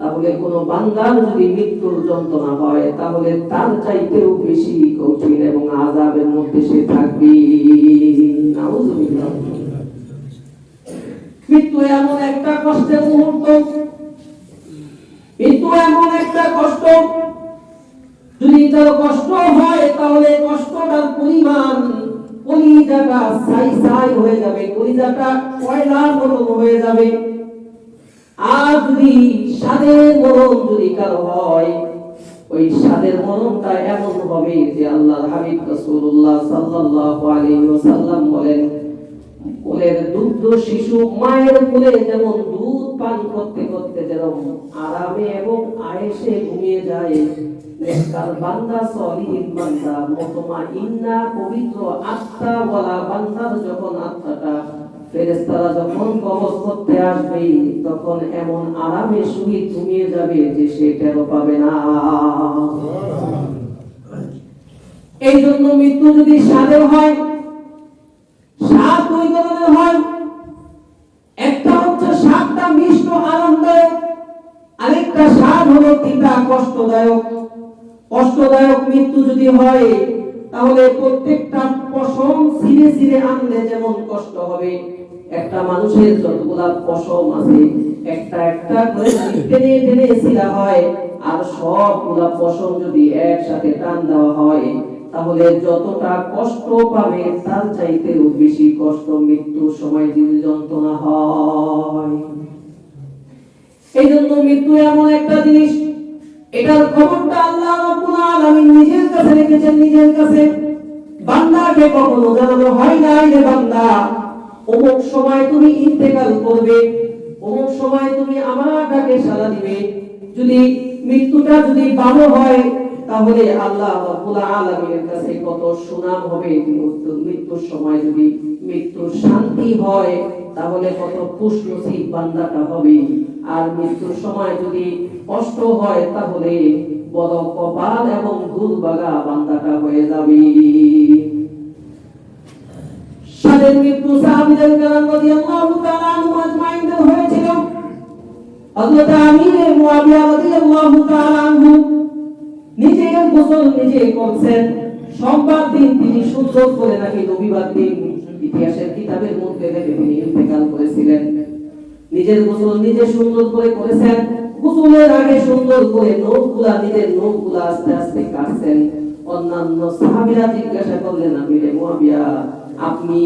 তাহলে কোন বান্দার যদি মৃত্যুর যন্ত্রণা হয় তাহলে তার চাইতেও বেশি কঠিন এবং আযাবের মধ্যে সে থাকবে। নাউযুবিল্লাহ। মৃত্যু এমন একটা কষ্টের মুহূর্ত, মৃত্যু এমন একটা কষ্ট, যদি তার কষ্ট হয় তাহলে কষ্টটার পরিমাণ, কলিজাটা ছাই ছাই হয়ে যাবে, কলিজাটা কয়লার মতো হয়ে যাবে। আর যদি স্বাদের মরণ যদি কারো হয়, ওই স্বাদের মরণটা এমন হবে যে আল্লাহর হাবিব রাসূলুল্লাহ সাল্লাল্লাহু আলাইহি ওয়াসাল্লাম বলেন, কোলের দুগ্ধ শিশু মায়ের কোলে যেমন দুধ পান করতে করতে যেরকম আরামে এবং আয়েশে ঘুমিয়ে যায়, নেককার বান্দা, সলিহিন বান্দা, মুতমাইন্না পবিত্র আত্মা ওয়ালা বান্দার যখন আত্মাটা ফেরেশতারা যখন কবজ করতে আসবে, তখন এমন আরামে সহিত ঘুমিয়ে যাবে যে সে টেরও পাবে না। এই জন্য মৃত্যু যদি স্বাদের হয়, স্বাদ দুই ধরনের হয়। একটা হচ্ছে স্বাদটা মিষ্ট আনন্দদায়ক, আরেকটা স্বাদ হলো তিতা কষ্টদায়ক। কষ্টদায়ক মৃত্যু যদি হয় তাহলে প্রত্যেকটা পশম ছিঁড়ে ছিঁড়ে আনলে যেমন কষ্ট হবে, একটা মানুষের যতগুলা পশম আছে একটা একটা করে টেনে টেনে ছিঁড়া হয়, আর সবগুলা পশম যদি একসাথে টান দেওয়া হয় তাহলে যতটা কষ্ট পাবে তার চাইতেও বেশি কষ্ট মৃত্যুর সময় যে যন্ত্রণা হয়। এই জন্য মৃত্যু এমন একটা জিনিস, এটার খবরটা আল্লাহ রাব্বুল আলামিন নিজের কাছে রেখেছেন, নিজের কাছে। বান্দাকে কখনো জানানো হয় না যে বান্দা অমুক সময় তুমি ইন্তেকাল করবে, অমুক সময় তুমি আমার ডাকে সাড়া দিবে। যদি মৃত্যুটা যদি ভালো হয় তাহলে আল্লাহ রাব্বুল আলামিনের কাছে কত সুনাম হবে। মৃত্যুর সময় যদি মৃত্যুর শান্তি হয় তাহলে কত খুশনসিব বান্দাটা হবে। আর মৃত্যুর সময় যদি কষ্ট হয় তাহলে বড় কপাল এবং দুর্ভাগা বান্দাটা হয়ে যাবে। সাদের মৃত্যু সাহাবীদের কারণ রাদিয়াল্লাহু তাআলা আনহু আজমাইনদের হয়েছিল। হযরত আমির মুআবিয়া রাদিয়াল্লাহু তাআলা আনহু নিজের গোসল নিজে করছেন। সোমবার দিন তিনি সুন্দর করে, নাকি রবিবার দিন ইতিহাসের কিতাবের মধ্যে লেখে তিনি ইন্তেকাল করেছিলেন। নিজের গোসল নিজে সুন্দর করে করেছেন। গোসলের আগে সুন্দর করে নখগুলা, নিজের নখগুলা আস্তে আস্তে কাটছেন। অন্যান্য সাহাবীরা জিজ্ঞাসা করলেন, আমিরে মুআবিয়া, আপনি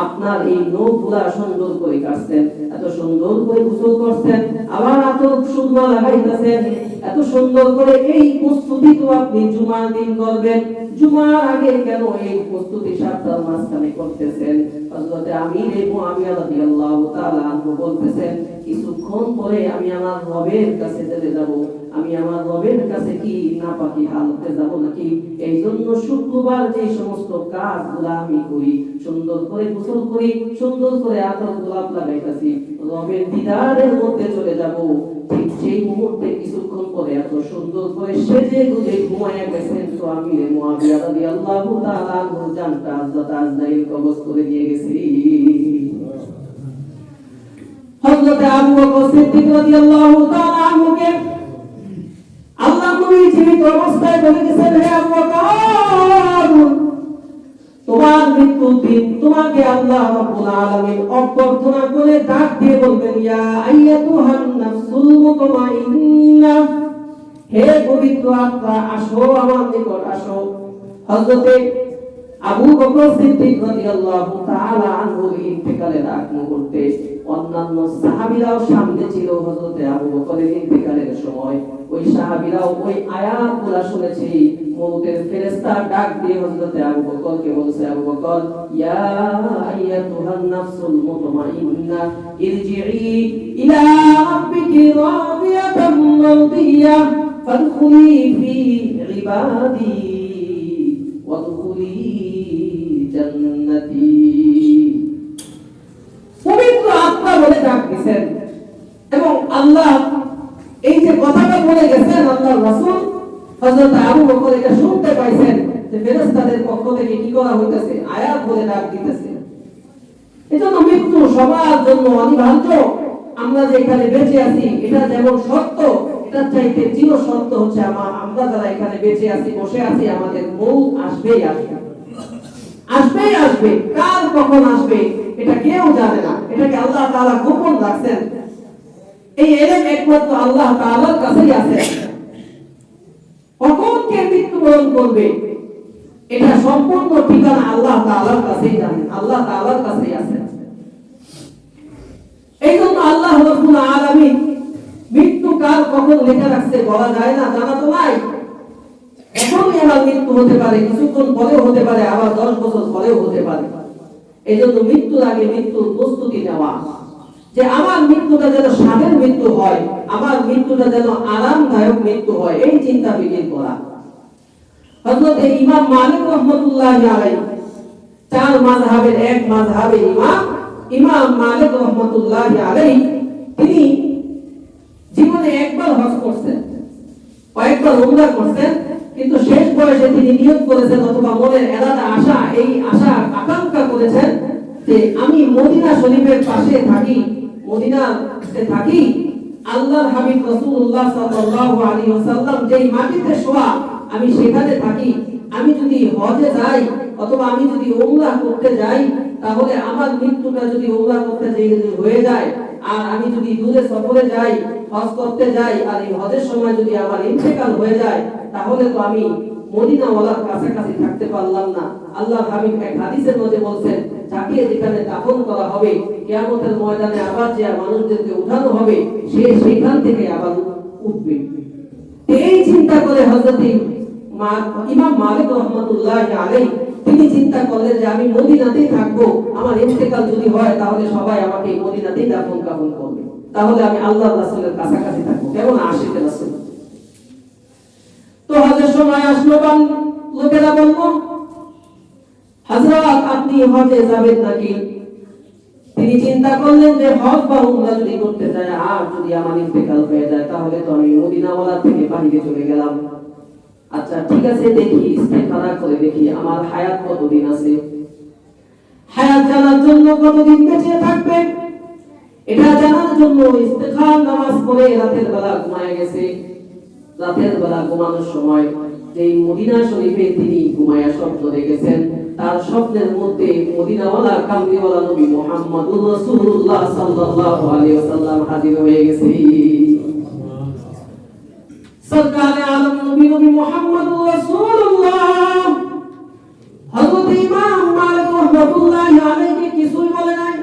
আপনার এই নখগুলা সুন্দর করে কাটছেন, এত সুন্দর করে গোসল করছেন, আবার এত সুন্দর লাগাইতেছেন, এত সুন্দর করে এই প্রস্তুতি তো আপনি জুমার দিন করবেন, জুমার আগে কেন এই প্রস্তুতি সপ্তাহের মাঝখানে করতেছেন? হযরত আমির মুআবিয়া রাদিয়াল্লাহু তাআলা আনহু বলতেছেন, কিছুক্ষণ পরে আমি আমার রবের কাছে চলে যাব, আমি আমার রবের কাছে কি নাপাকি হালতে যাব নাকি? এই জন্য শুক্রবার যে সমস্ত কাজগুলো আমি করি, সুন্দর করে গোসল করি, সুন্দর করে আতর গোলাপ লাগাইতাছি, রবের দিদারের মধ্যে চলে যাব। ঠিক সেই মুহূর্তে কিছুক্ষণ পরে এত সুন্দর করে সেজে গুজে ঘুমায়া গেছেন তো আমির মুআবিয়া রাদিয়াল্লাহু তাআলা আনহু জানতা হযরত আজরাইল কবজ করে দিয়ে গেছে। হযরত আবু বকর সিদ্দিক রাদিয়াল্লাহু তাআলা আনহুকে আল্লাহ নবী জীবিত অবস্থায় বলে গেছেন, হে আবু বকর, তোমার মৃত্যুর দিন তোমাকে আল্লাহ রাব্বুল আলামিন অভ্যর্থনা করে ডাক দিয়ে বলবেন, ইয়া আইয়াতুহান নাফসুল মুতমাইন্না, হে পবিত্র আত্মা, আসো আমার নিকট আসো। হযরতে আবু বকর সিদ্দিক রাদিয়াল্লাহু তাআলা আনহু ইন্তেকালের আগ মুহূর্তে অন্যান্য সাহাবীরাও সামনে ছিল। হযরতে আবু বকরের ইন্তেকালের সময় ওই সাহাবীরাও ওই আয়াতগুলো শুনেছে। মউতের ফেরেশতা ডাক দিয়ে হযরতে আবু বকরকে বলছে, আবু বকর, ইয়া আইয়াতুহান নাফসুল মুতমাইন্না ইরজিই ইলা রাব্বিকি রাদিয়াতাম মারদিয়া ফাদখুলি ফি ইবাদি ওয়াদখুলি সুন্নতি। পবিত্র আত্মা বলে ডাক দিয়েছেন এবং আল্লাহ এই যে কথাটা বলে গেছেন আল্লাহর রাসূল হযরত আবু বকর এটা শুনতে পাইছেন যে ফেরেশতাদের পক্ষ থেকে কি করা হইতেছে, আয়াত বলে ডাক দিতেছে। এজন্য মৃত্যু সবার জন্য অনিবার্য। আমরা যে এখানে বেঁচে আছি এটা যেমন সত্য, এটা চাইতে চির সত্য হচ্ছে আমরা যারা এখানে বেঁচে আছি, বসে আছি, আমাদের মৌত আসবেই আসবে, আসবেই আসবে। কার কখন আসবে এটা কেউ জানে না, এটাকে আল্লাহ তাআলা গোপন রাখছেন। এই ইলম একমাত্র আল্লাহ তাআলার কাছেই আছে। কখন কে মৃত্যুবরণ করবে এটা সম্পূর্ণ ঠিকানা আল্লাহ তাআলার কাছেই জানেন, আল্লাহ তাআলার কাছেই আছে। এই জন্য আল্লাহ রাব্বুল আলামিন মৃত্যু কার কখন লেখা রাখছে বলা যায় না, জানা তো নাই। এখনই আমার মৃত্যু হতে পারে, কিছুক্ষণ পরেও হতে পারে, আবার 10 বছর পরেও হতে পারে। এই জন্য মৃত্যুর আগে মৃত্যুর প্রস্তুতি নেওয়া, যে আমার মৃত্যুটা যেন স্বাধীন মৃত্যু হয়, আমার মৃত্যুটা যেন আরামদায়ক মৃত্যু হয়, এই চিন্তা বিলীন করা। হযরত ইমাম মালিক রাহমাতুল্লাহি আলাইহি, চার মাযহাবের এক মাযহাবের ইমাম মালিক রাহমাতুল্লাহি আলাইহি, তিনি জীবনে একবার হজ করছেন, কয়েকবার উমরা করছেন, কিন্তু শেষ বয়সে তিনি নিয়ত করেছেন অথবা মনের এরাদা আশা, এই আশা আকাঙ্ক্ষা করেছেন যে আমি মদিনা শরীফের পাশে থাকি, মদিনাতে থাকি, আল্লাহর হাবিব রাসূলুল্লাহ সাল্লাল্লাহু আলাইহি ওয়াসাল্লাম যেই মাটিতে শোয়া আমি সেখানে থাকি। আমি যদি হজে যাই অথবা আমি যদি উমরা করতে যাই, তাহলে আমার মৃত্যুটা যদি উমরা করতে হয়ে যায়, আর আমি যদি দূরে সফরে যাই, হজ করতে যাই, আর এই হজের সময় যদি আমার ইন্তেকাল হয়ে যায়, তাহলে তো আমি মদিনা ওয়ালার কাছাকাছি থাকতে পারলাম না। আল্লাহর হাবিব এক হাদিসের মধ্যে বলছেন, যাকে যেখানে দাফন করা হবে কিয়ামতের ময়দানে আবার যে মানুষদেরকে উঠানো হবে, সে সেখান থেকে আবার উঠবে। এই চিন্তা করে হযরত ইমাম মালিক রাহমাতুল্লাহি আলাইহি তিনি চিন্তা করলেন যে আমি মদিনাতেই থাকবো, আমার ইন্তেকাল যদি হয় তাহলে সবাই আমাকে মদিনাতেই দাফন কাফন করবে, তাহলে আমি আল্লাহর রাসূলের কাছাকাছি থাকবো, কেমন আশিক রাসূল। তো হজের সময় আসলো, লোকেরা বলল, হযরত আপনি হজে যাবেন নাকি? তিনি চিন্তা করলেন যে হজ বা উমরা যদি করতে যায় আর যদি আমার ইন্তেকাল হয়ে যায়, তাহলে তো আমি মদিনা ওয়ালা থেকে বাইরে চলে গেলাম। আচ্ছা ঠিক আছে, দেখি ইস্তেখারা করে দেখি আমার হায়াত কতদিন আছে, হায়াত জানার জন্য কতদিন বেঁচে থাকবে এটা জানার জন্য ইস্তেখার নামাজ পড়ে রাতের বেলা ঘুমায় গেছে। রাতের বেলা ঘুমানোর সময় যেই মদিনা শরীফে তিনি ঘুমায়া স্বপ্ন দেখেছেন, তার স্বপ্নের মধ্যে মদিনাওয়ালা কামলিওয়ালা নবী মুহাম্মদুর রাসূলুল্লাহ সাল্লাল্লাহু আলাইহি ওয়াসাল্লাম হাজির হয়ে গেছে। সরকারে আলম নবী মুহাম্মদুর রাসূলুল্লাহ হযরত ইমাম মালিক রাহমাতুল্লাহি আলাইহি কিছুই বলে নাই,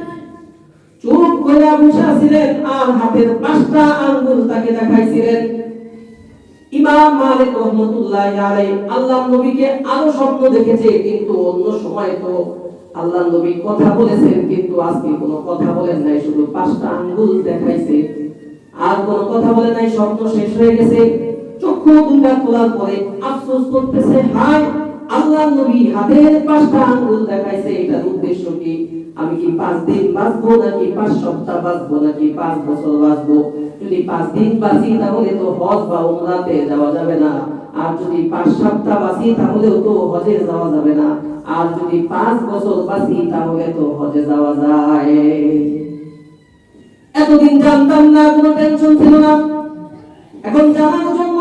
চুপ করে বসে ছিলেন আর হাতের 5টা আঙ্গুল তাকে দেখাইছিলেন। ইমাম মালিক রাহমাতুল্লাহি আলাইহি আল্লাহর নবীকে আরো স্বপ্ন দেখেছে, কিন্তু অন্য সময় তো আল্লাহর নবী কথা বলেছেন, কিন্তু আজকে কোনো কথা বলেন নাই, শুধু 5টা আঙ্গুল দেখাইছে, আর কোনো কথা বলে নাই। স্বপ্ন শেষ হয়ে গেছে, চক্ষু দুইটা খোলার পরে আফসোস করতেছে, হায় আল্লাহর নবী হাতের 5টা আঙ্গুল দেখাইছে, এটার উদ্দেশ্য কি? আমি কি 5 দিন বাঁচবো নাকি 5 সপ্তাহ বাঁচবো নাকি 5 বছর বাঁচবো? যদি 5 দিন বাঁচি তাহলে তো হজ বা উমরাতে যাওয়া যাবে না, আর যদি 5 সপ্তাহ বাঁচি তাহলেও তো হজে যাওয়া যাবে না, আর যদি 5 বছর বাঁচি তাহলে তো হজে যাওয়া যায়। এতদিন জানতাম না, কোনো টেনশন ছিল না, এখন জানার জন্য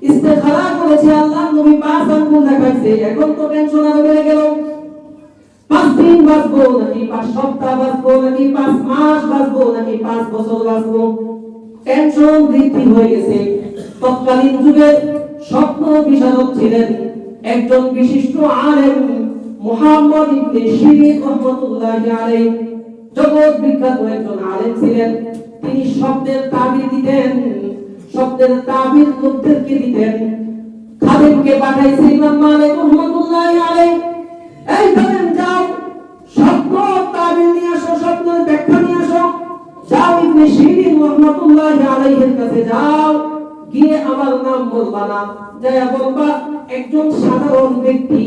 ইস্তেখারা করেছে, আল্লাহর নবী 5 আঙ্গুল দেখাইছে, এখন তো টেনশন আরো বেড়ে গেল। 5 দিন বাঁচবো নাকি 5 সপ্তাহ বাঁচবো নাকি 5 মাস বাঁচবো নাকি 5 বছর বাঁচবো, টেনশন বৃদ্ধি হয়ে গেছে। তৎকালীন যুগে স্বপ্ন বিশারদ ছিলেন একজন বিশিষ্ট আলেম মুহাম্মদ ইবনে সিরিন রাহমাতুল্লাহি আলাইহি, জগৎ বিখ্যাত একজন আলেম ছিলেন। তিনি স্বপ্নের তাবির দিতেন, স্বপ্নের তাবির লোকদেরকে দিতেন। খাদেমকে পাঠাইছে ইমাম মালিক রাহমাতুল্লাহি আলাইহি, এই খাদেম যাও স্বপ্ন তাবির নিয়ে আসো, স্বপ্নের ব্যাখ্যা নিয়ে আসো, যাও ইবনে সিরিন রাহমাতুল্লাহি আলাইহির কাছে যাও, গিয়ে আমার নাম বলবা না, যায়া বলবা একজন সাধারণ ব্যক্তি,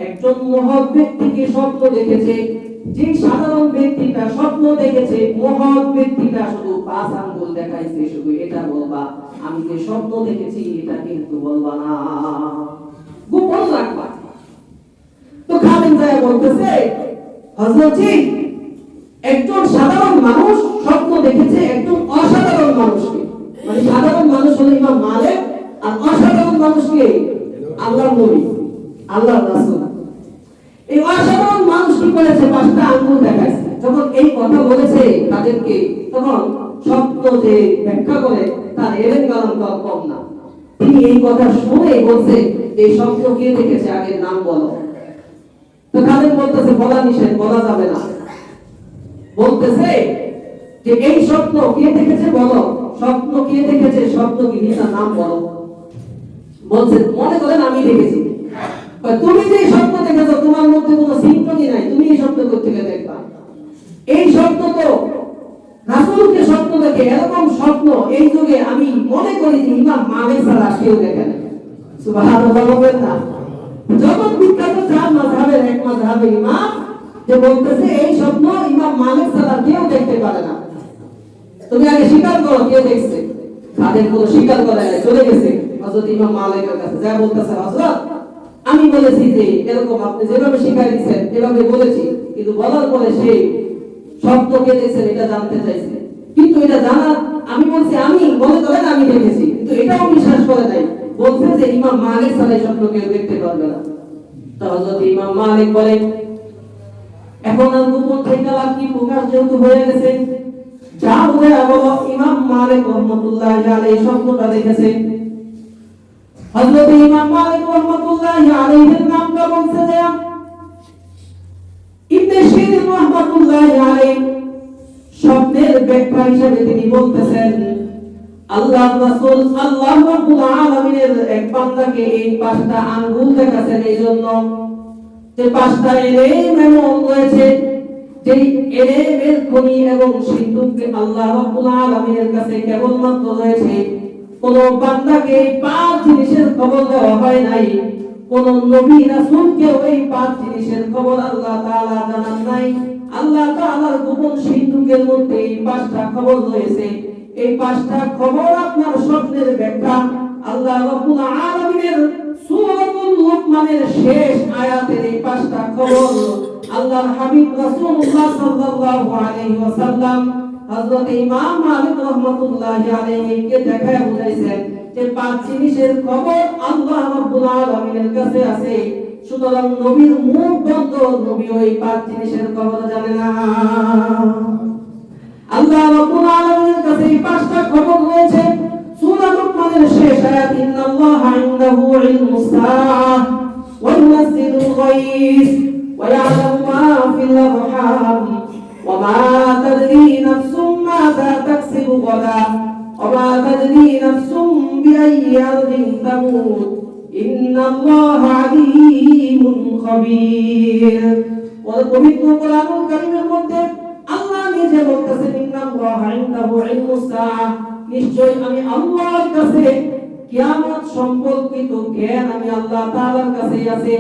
একজন একজন মহৎ ব্যক্তিকে স্বপ্ন দেখেছে। যে সাধারণ ব্যক্তিটা স্বপ্ন দেখেছে, মহৎ ব্যক্তিটা শুধু 5 আঙ্গুল দেখাইছে, শুধু এটা বলবা, আমি যে স্বপ্ন দেখেছি এটা কিন্তু বলবা না, গোপন রাখবা। তো খালিদ ভাই বলতেছে, হযরত জি, একজন সাধারণ মানুষ স্বপ্ন দেখেছে একজন অসাধারণ মানুষকে, মানে সাধারণ মানুষ হলো ইমাম মালিক, আর অসাধারণ মানুষকে আল্লাহর নবী, আল্লাহর রাসূল। এই অসাধারণ মানুষ কি করেছে? 5টা আঙ্গুল দেখাইছে। যখন এই কথা বলেছে তাদেরকে, তখন স্বপ্ন যে ব্যাখ্যা করে তার এলেন কালাম তো কম না। তিনি এই কথা শুনে বলছে, এই স্বপ্ন কে দেখেছে আগে নাম বলো। তো খালিদ বলতেছে, বলা নিষেধ, বলা যাবে না। বলতেছে যে এই স্বপ্ন কে দেখেছে বলো, স্বপ্ন কে দেখেছে, স্বপ্ন কি নিতা নাম বলো। বলছে, মনে করেন আমি দেখেছি। তুমি যে স্বপ্ন দেখেছো তোমার মধ্যে কোনো সিম্পটমই নাই, তুমি এই স্বপ্ন করতে গেলে দেখবা। এই স্বপ্ন তো রাসূলকে স্বপ্ন দেখে, এরকম স্বপ্ন এই যুগে আমি মনে করি যে ইমাম মালিক ছাড়া কেউ দেখে না। সুবহানাল্লাহ বলবেন না? জগৎ বিখ্যাত 4 মাযহাবের এক মাযহাবের ইমাম যে বলতেছে এই স্বপ্ন ইমাম মালিক ছাড়া কেউ দেখতে পারে না। তুমি আগে স্বীকার করো কে দেখছে। তাদের কোনো স্বীকার করে না, চলে গেছে হযরত ইমাম মালিকের কাছে, যা বলতেছে, হযরত আমি বলেছি যে এরকম আপনি যেভাবে শিখাই দিয়েছেন এভাবে বলেছি, কিন্তু বলার পরে সে স্বপ্ন কে দেখছেন এটা জানতে চাইছে, কিন্তু এটা জানা আমি বলছি আমি মনে করেন আমি দেখেছি, কিন্তু এটাও বিশ্বাস করে নাই। বলছে যে ইমাম মালিক ছাড়া এই স্বপ্ন কেউ দেখতে পারবে না। তো হযরত ইমাম মালিক বলে, এখন আর গোপন থেকে লাভ কি, প্রকাশ যেহেতু হয়ে গেছে, যা বলে বলো। ইমাম মালিক রাহমাতুল্লাহি আলাইহি স্বপ্নটা দেখেছে। হযরত ইমাম মালিক রাহমাতুল্লাহি আলাইহির নামটা বলছে যে ইবনে শিরিন রাহমাতুল্লাহি আলাইহি স্বপ্নের ব্যাখ্যা হিসেবে তিনি বলতেছেন, আল্লাহর রাসূল আল্লাহ রাব্বুল আলামিনের এক বান্দাকে এই 5টা আঙ্গুল দেখাছেন, এইজন্য যে 5টা এলেম এমন রয়েছে, যে এলেমের খনি এবং সিন্ধুকে আল্লাহ রাব্বুল আলামিনের কাছে কেবলমাত্র রয়েছে। কোন বান্দাকে 5 জিনিসের খবর দেওয়া হয় নাই, কোন নবী রাসূলকেও এই 5 জিনিসের খবর আল্লাহ তাআলা জানান নাই। আল্লাহ তাআলার গোপন সিন্ধুকের মধ্যে এই 5টা খবর রয়েছে। এই 5টা খবর আপনার স্বপ্নের ব্যাখ্যা আল্লাহ রাব্বুল আলামিনের সূরাতুল লুকমানের শেষ আয়াতের এই 5টা খবর আল্লাহর হাবিব রাসূলুল্লাহ সাল্লাল্লাহু আলাইহি ওয়াসাল্লাম হযরত ইমাম মালিক রাহমাতুল্লাহি আলাইহি কে দেখায় বুঝাইছেন যে 5 জিনিসের খবর আল্লাহ রাব্বুল আলামিনের কাছে আছে। সুতরাং নবীর মুখ বন্ধ, নবী ওই 5 জিনিসের খবর জানে না। আল্লাহ রাব্বুল আলামিনের কাছে এই 5টা খবর রয়েছে। সূরা লুকমানের শেষ আয়াত, ইন্নাল্লাহা ইনদাহু ইলমুস সাআহ ওয়া ইউনাজ্জিলুল গায়স ওয়া ইয়া'লামু মা ফিল আরহাম ওয়া মা তাদরি নাফসুম মাযা তাকসিবু গাদা ওয়া মা তাদরি নাফসুম বিআইয়ি আরদিন তামুত ইন্নাল্লাহা আলীমুন খাবীর। ওয়া পবিত্র কোরআনুল কারীমের মধ্যে আল্লাহ নিজে বলতেছেন, ইন্নাল্লাহা ইনদাহু ইলমুস সাআহ, নিশ্চয় আমি আল্লাহর কাছে কিয়ামত সম্পর্কিত জ্ঞান আমি আল্লাহ তাআলার কাছেই আছে।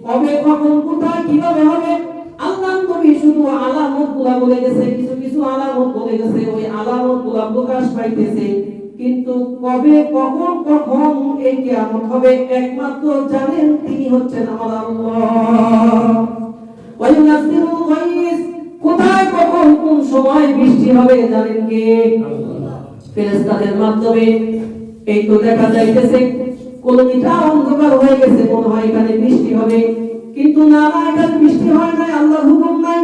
কবে, কখন, কোথায়, কিভাবে হবে আল্লাহ নবী শুধু আলামতগুলো বলে গেছে, কিছু কিছু আলামত বলে গেছে, ওই আলামতগুলো প্রকাশ পাইতেছে, কিন্তু কবে, কখন, কখন এই কিয়ামত হবে একমাত্র জানেন তিনি হচ্ছেন আমার আল্লাহ। ওয়া ইউনাজ্জিলুল গায়স, কোথায়, কখন, কোন সময় বৃষ্টি হবে জানেন কে? ফেরেশতাদের মাধ্যমে। এই তো দেখা যাইতেছে কলমিটা অন্ধকার হয়ে গেছে, মনে হয় এখানে বৃষ্টি হবে, কিন্তু না না, এখানে বৃষ্টি হয় নাই, আল্লাহর হুকুম নাই,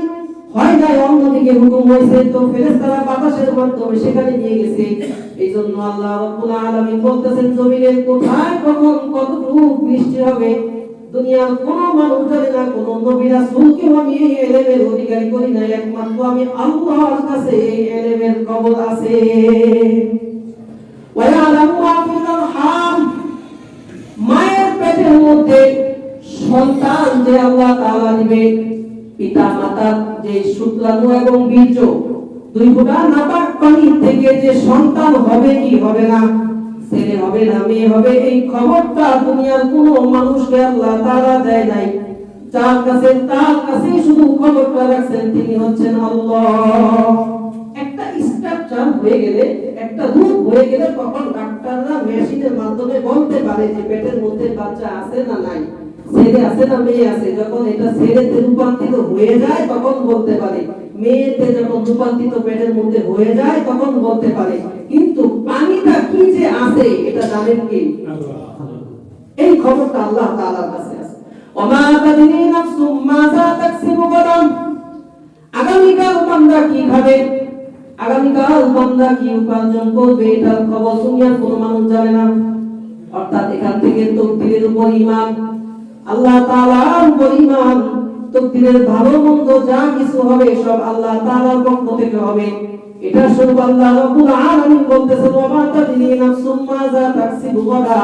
হয় নাই, অন্যদিকে হুকুম হয়েছে। তো ফেরেশতারা বাতাসের মাধ্যমে সেখানে নিয়ে গেছে। এইজন্য আল্লাহ রাব্বুল আলামিন বলতেছেন, জমিনের কোথায়, কখন, কতটুকু বৃষ্টি হবে দুনিয়ার কোন মানুষ জানে না, কোন নবী রাসূলকে আমি এই ইলমের অধিকারী করি না, একমাত্র আমি আল্লাহর কাছে এই ইলমের খবর আছে। ওয়া ইয়ালামু মা ফিল আরহাম, মায়ের পেটের মধ্যে সন্তান যে আল্লাহ তাআলা দিবে, পিতা মাতার যে শুক্রাণু এবং বীর্য, 2 ফোঁটা নাপাক পানি থেকে যে সন্তান হবে কি হবে না, ছেলে হবে না মেয়ে হবে, এই খবরটা দুনিয়ার কোনো মানুষকে আল্লাহ তাআলা দেয় নাই। যার কাছে তার কাছে শুধু খবরটা রাখছেন তিনি হচ্ছেন আল্লাহ। একটা স্ট্রাকচার হয়ে গেলে, একটা রূপ হয়ে গেলে তখন ডাক্তাররা মেশিনের মাধ্যমে বলতে পারে যে পেটের মধ্যে বাচ্চা আছে না নাই, ছেলে আছে না মেয়ে আছে। যখন এটা ছেলেতে রূপান্তরিত হয়ে যায় তখন বলতে পারে, মেয়েতে যখন রূপান্তরিত পেটের মধ্যে হয়ে যায় তখন বলতে পারে। কিন্তু পানিটা কি যে আছে এটা জানেন কি? এই খবরটা আল্লাহ তাআলার কাছে আছে। ওমা তাদরি নাফসুম মাযা তাকসিবু গাদান, আগামীকাল বান্দা কি খাবে, আগামীকাল বান্দা কি উপার্জন করবে, এটার খবর দুনিয়ার কোনো মানুষ জানে না। অর্থাৎ এখান থেকে তাকদীরের উপর ঈমান, আল্লাহ তাআলার উপর ঈমান, তাকদীরের ভালো মন্দ যা কিছু হবে সব আল্লাহ তাআলার পক্ষ থেকে হবে। এটা শুধু আল্লাহ রাব্বুল আলামিন বলতেছেন, ওমা তাদরি নাফসুম মাযা তাকসিবু গাদা,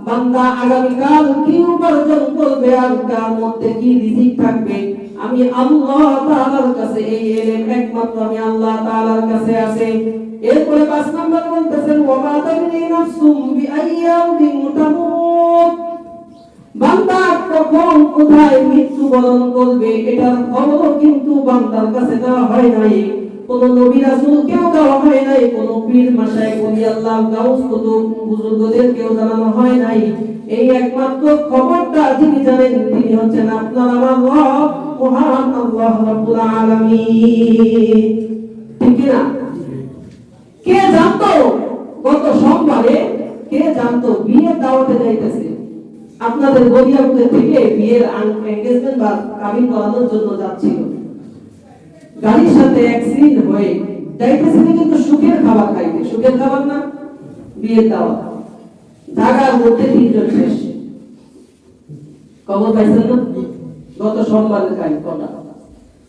বান্দা আগামীকাল কি উপার্জন করবে আর কার মধ্যে কি রিজিক থাকবে, আমি আল্লাহ তাআলার কাছে এই ইলম একমাত্র আমি আল্লাহ তাআলার কাছে আছে। এরপরে 5 নাম্বার বলতেছেন, ওমা তাদরি নাফসুম বিআইয়ামিন তামুত, বান্দা কখন কোথায় মৃত্যুবরণ করবে এটার খবর কিন্তু বান্দার কাছে দেওয়া হয় নাই। কোন নবী রাসূল কেউ দেওয়া হয় নাই, কোন পীর মাশায়েখ ওলি আল্লাহ গাউস কুতুব বুজুর্গদের কেউ জানানো হয় নাই। এই একমাত্র খবরটা যিনি জানেন তিনি হচ্ছেন আপনার আমার রব মহান আল্লাহ রাব্বুল আলামিন। ঠিক না? কে জানতো গত সোমবারে, কে জানতো বিয়ের দাওয়াতে যাইতেছে, আপনাদের গদিয়াপুরে থেকে বিয়ের এনগেজমেন্ট বা কাবিন করানোর জন্য যাচ্ছিল, গাড়ির সাথে অ্যাক্সিডেন্ট হয়ে যাইতেছিল কিন্তু সুখের খাবার খাইতে। সুখের খাবার না, বিয়ের দাওয়াত। ঢাকার মধ্যে 3 জন শেষ। খবর পাইছেন না? গত সোমবারের কাজ কটা।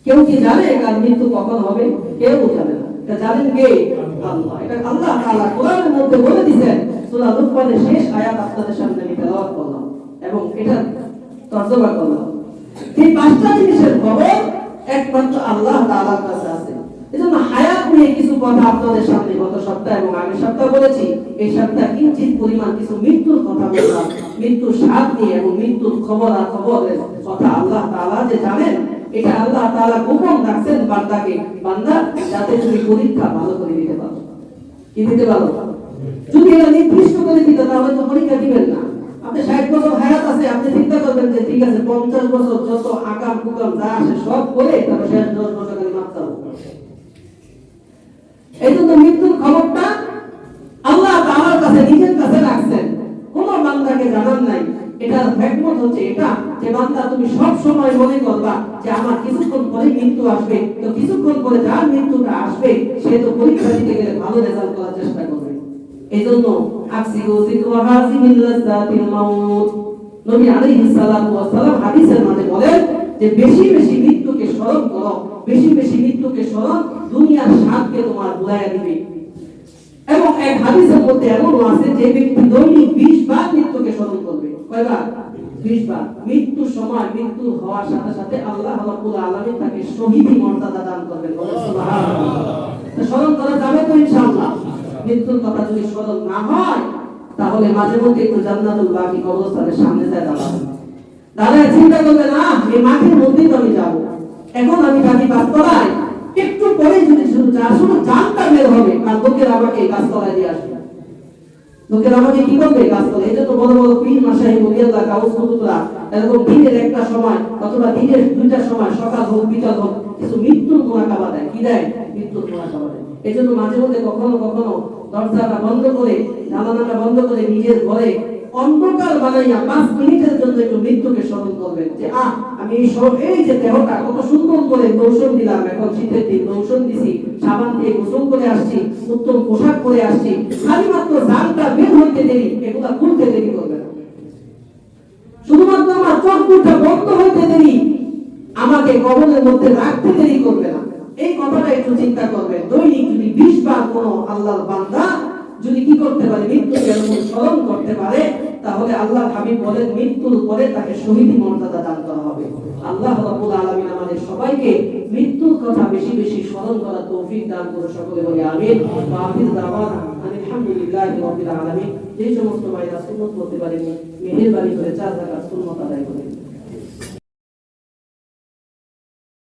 কেউ কি জানে কার মৃত্যু কখন হবে? কেউ জানে না। এটা জানেন কে? আল্লাহ। এটা আল্লাহ তাআলা কোরআনের মধ্যে বলে দিয়েছেন। সূরা লুকমানের শেষ আয়াত আপনাদের সামনে আমি তেলাওয়াত করলাম এবং এটা তরজমা করলাম। এই 5টা জিনিসের খবর একমাত্র আল্লাহ তাআলার কাছে আছে। এজন্য হায়াত নিয়ে কিছু কথা আপনাদের সামনে গত সপ্তাহে এবং আগের সপ্তাহে বলেছি। এই সপ্তাহে কিঞ্চিত পরিমাণ কিছু মৃত্যুর কথা বললাম, মৃত্যুর স্বাদ নিয়ে এবং মৃত্যুর খবরের কথা আল্লাহ তাআলা যে জানেন, এটা আল্লাহ তাআলা গোপন রাখছেন বান্দাকে, বান্দা যাতে তুমি পরীক্ষা ভালো করে দিতে পারো। কি দিতে পারো? যদি এটা নির্দিষ্ট করে দিত তাহলে তো পরীক্ষা দিবেন না। আপনি 60 বছর হায়াত আছে, আপনি চিন্তা করবেন যে ঠিক আছে 50 বছর যত আকাম কুকাম যা আসে সব করে তারপর শেষ 10 বছর করে মারতে হবে। এই জন্য মৃত্যুর খবরটা আল্লাহ তাআলার কাছে নিজের কাছে রাখছেন, কোন বান্দাকে জানান নাই। এটার হিকমত হচ্ছে এটা যে বান্দা তুমি সব সময় মনে করবা যে আমার কিছুক্ষণ পরে মৃত্যু আসবে, তো কিছুক্ষণ পরে যার মৃত্যুটা আসবে সে তো পরীক্ষা দিতে গেলে ভালো রেজাল্ট করার চেষ্টা করবে। এইজন্য আকসিরু যিকরা হাযিহিল লাযাতিল মাউত, নবী আলাইহিস সালাতু ওয়াস সালাম হাদিসের মধ্যে বলেন যে বেশি বেশি মৃত্যুকে স্মরণ করো, বেশি বেশি মৃত্যুকে স্মরণ দুনিয়ার স্বাদকে তোমার ভুলাইয়া দিবে। এবং এক হাদিসের মধ্যে এমনও আছে যে ব্যক্তি দৈনিক 20 বার মৃত্যুকে স্মরণ করবে। কয়বার? 20 বার। মৃত্যুর সময় মৃত্যু হওয়ার সাথে সাথে আল্লাহ রাব্বুল আলামিন তাকে শহীদি মর্যাদা দান করবেন। সুবহানাল্লাহ। স্মরণ করা যাবে তো ইনশাআল্লাহ। মৃত্যুর কথা যদি স্মরণ না হয় তাহলে মাঝে মধ্যে একটু জান্নাতুল বাকি কবরস্থানের সামনে যায় দাঁড়াবেন, দাঁড়ায় চিন্তা করবে না এই মাটির মধ্যেই তো আমি যাবো, এখন আমি বাকি গাছতলায়, একটু পরে যদি শুধু জানটা বের হবে আর লোকের আমাকে গাছতলায় দিয়ে আসবে, লোকের আমাকে কি করবে? গাছতলায়। এই জন্য বড় বড় পীর মাশায়েখ ওলি আল্লাহ গাউস কুতুবরা এরকম দিনের একটা সময় অথবা দিনের 2টার সময় সকাল হোক বিকাল হোক কিছু মৃত্যুর মোনাকাবা দেয়। কি দেয়? মৃত্যুর মোনাকাবা দেয়। এই জন্য মাঝে মধ্যে কখনো কখনো দরজাটা বন্ধ করে, জানালাটা বন্ধ করে নিজের ঘরে অন্ধকার বানাইয়া 5 মিনিটের জন্য একটু মৃত্যুকে স্মরণ করবেন যে আমি এই যে দেহটা কত সুন্দর করে লোশন দিলাম, এখন শীতের দিন লোশন দিছি, সাবান দিয়ে গোসল করে আসছি, উত্তম পোশাক পরে আসছি, খালি মাত্র জানটা বের হইতে দেরি, এগুলা খুলতে দেরি করবেন। শুধুমাত্র আমার চোখ দুটো বন্ধ হইতে দেরি, আমাকে কবরের মধ্যে রাখতে দেরি করবে না। এই কথাটা একটু চিন্তা করবেন। দৈনিক যদি 20 বার কোনো আল্লাহর বান্দা যদি কি করতে পারে? মৃত্যুকে এরকম স্মরণ করতে পারে, তাহলে আল্লাহ হাবিব বলেন মৃত্যুর পরে তাকে শহীদি মর্যাদা দান করা হবে। আল্লাহ রাব্বুল আলামিন আমাদের সবাইকে মৃত্যুর কথা বেশি বেশি স্মরণ করার তৌফিক দান করে। সকলে বলি আমিন। ওয়া আখির দাওয়ানা আলহামদুলিল্লাহি রাব্বিল আলামিন। যে সমস্ত ভাইরা সুন্নাত পড়তে পারেনি মেহেরবানি করে 4 রাকাত সুন্নাত আদায় করে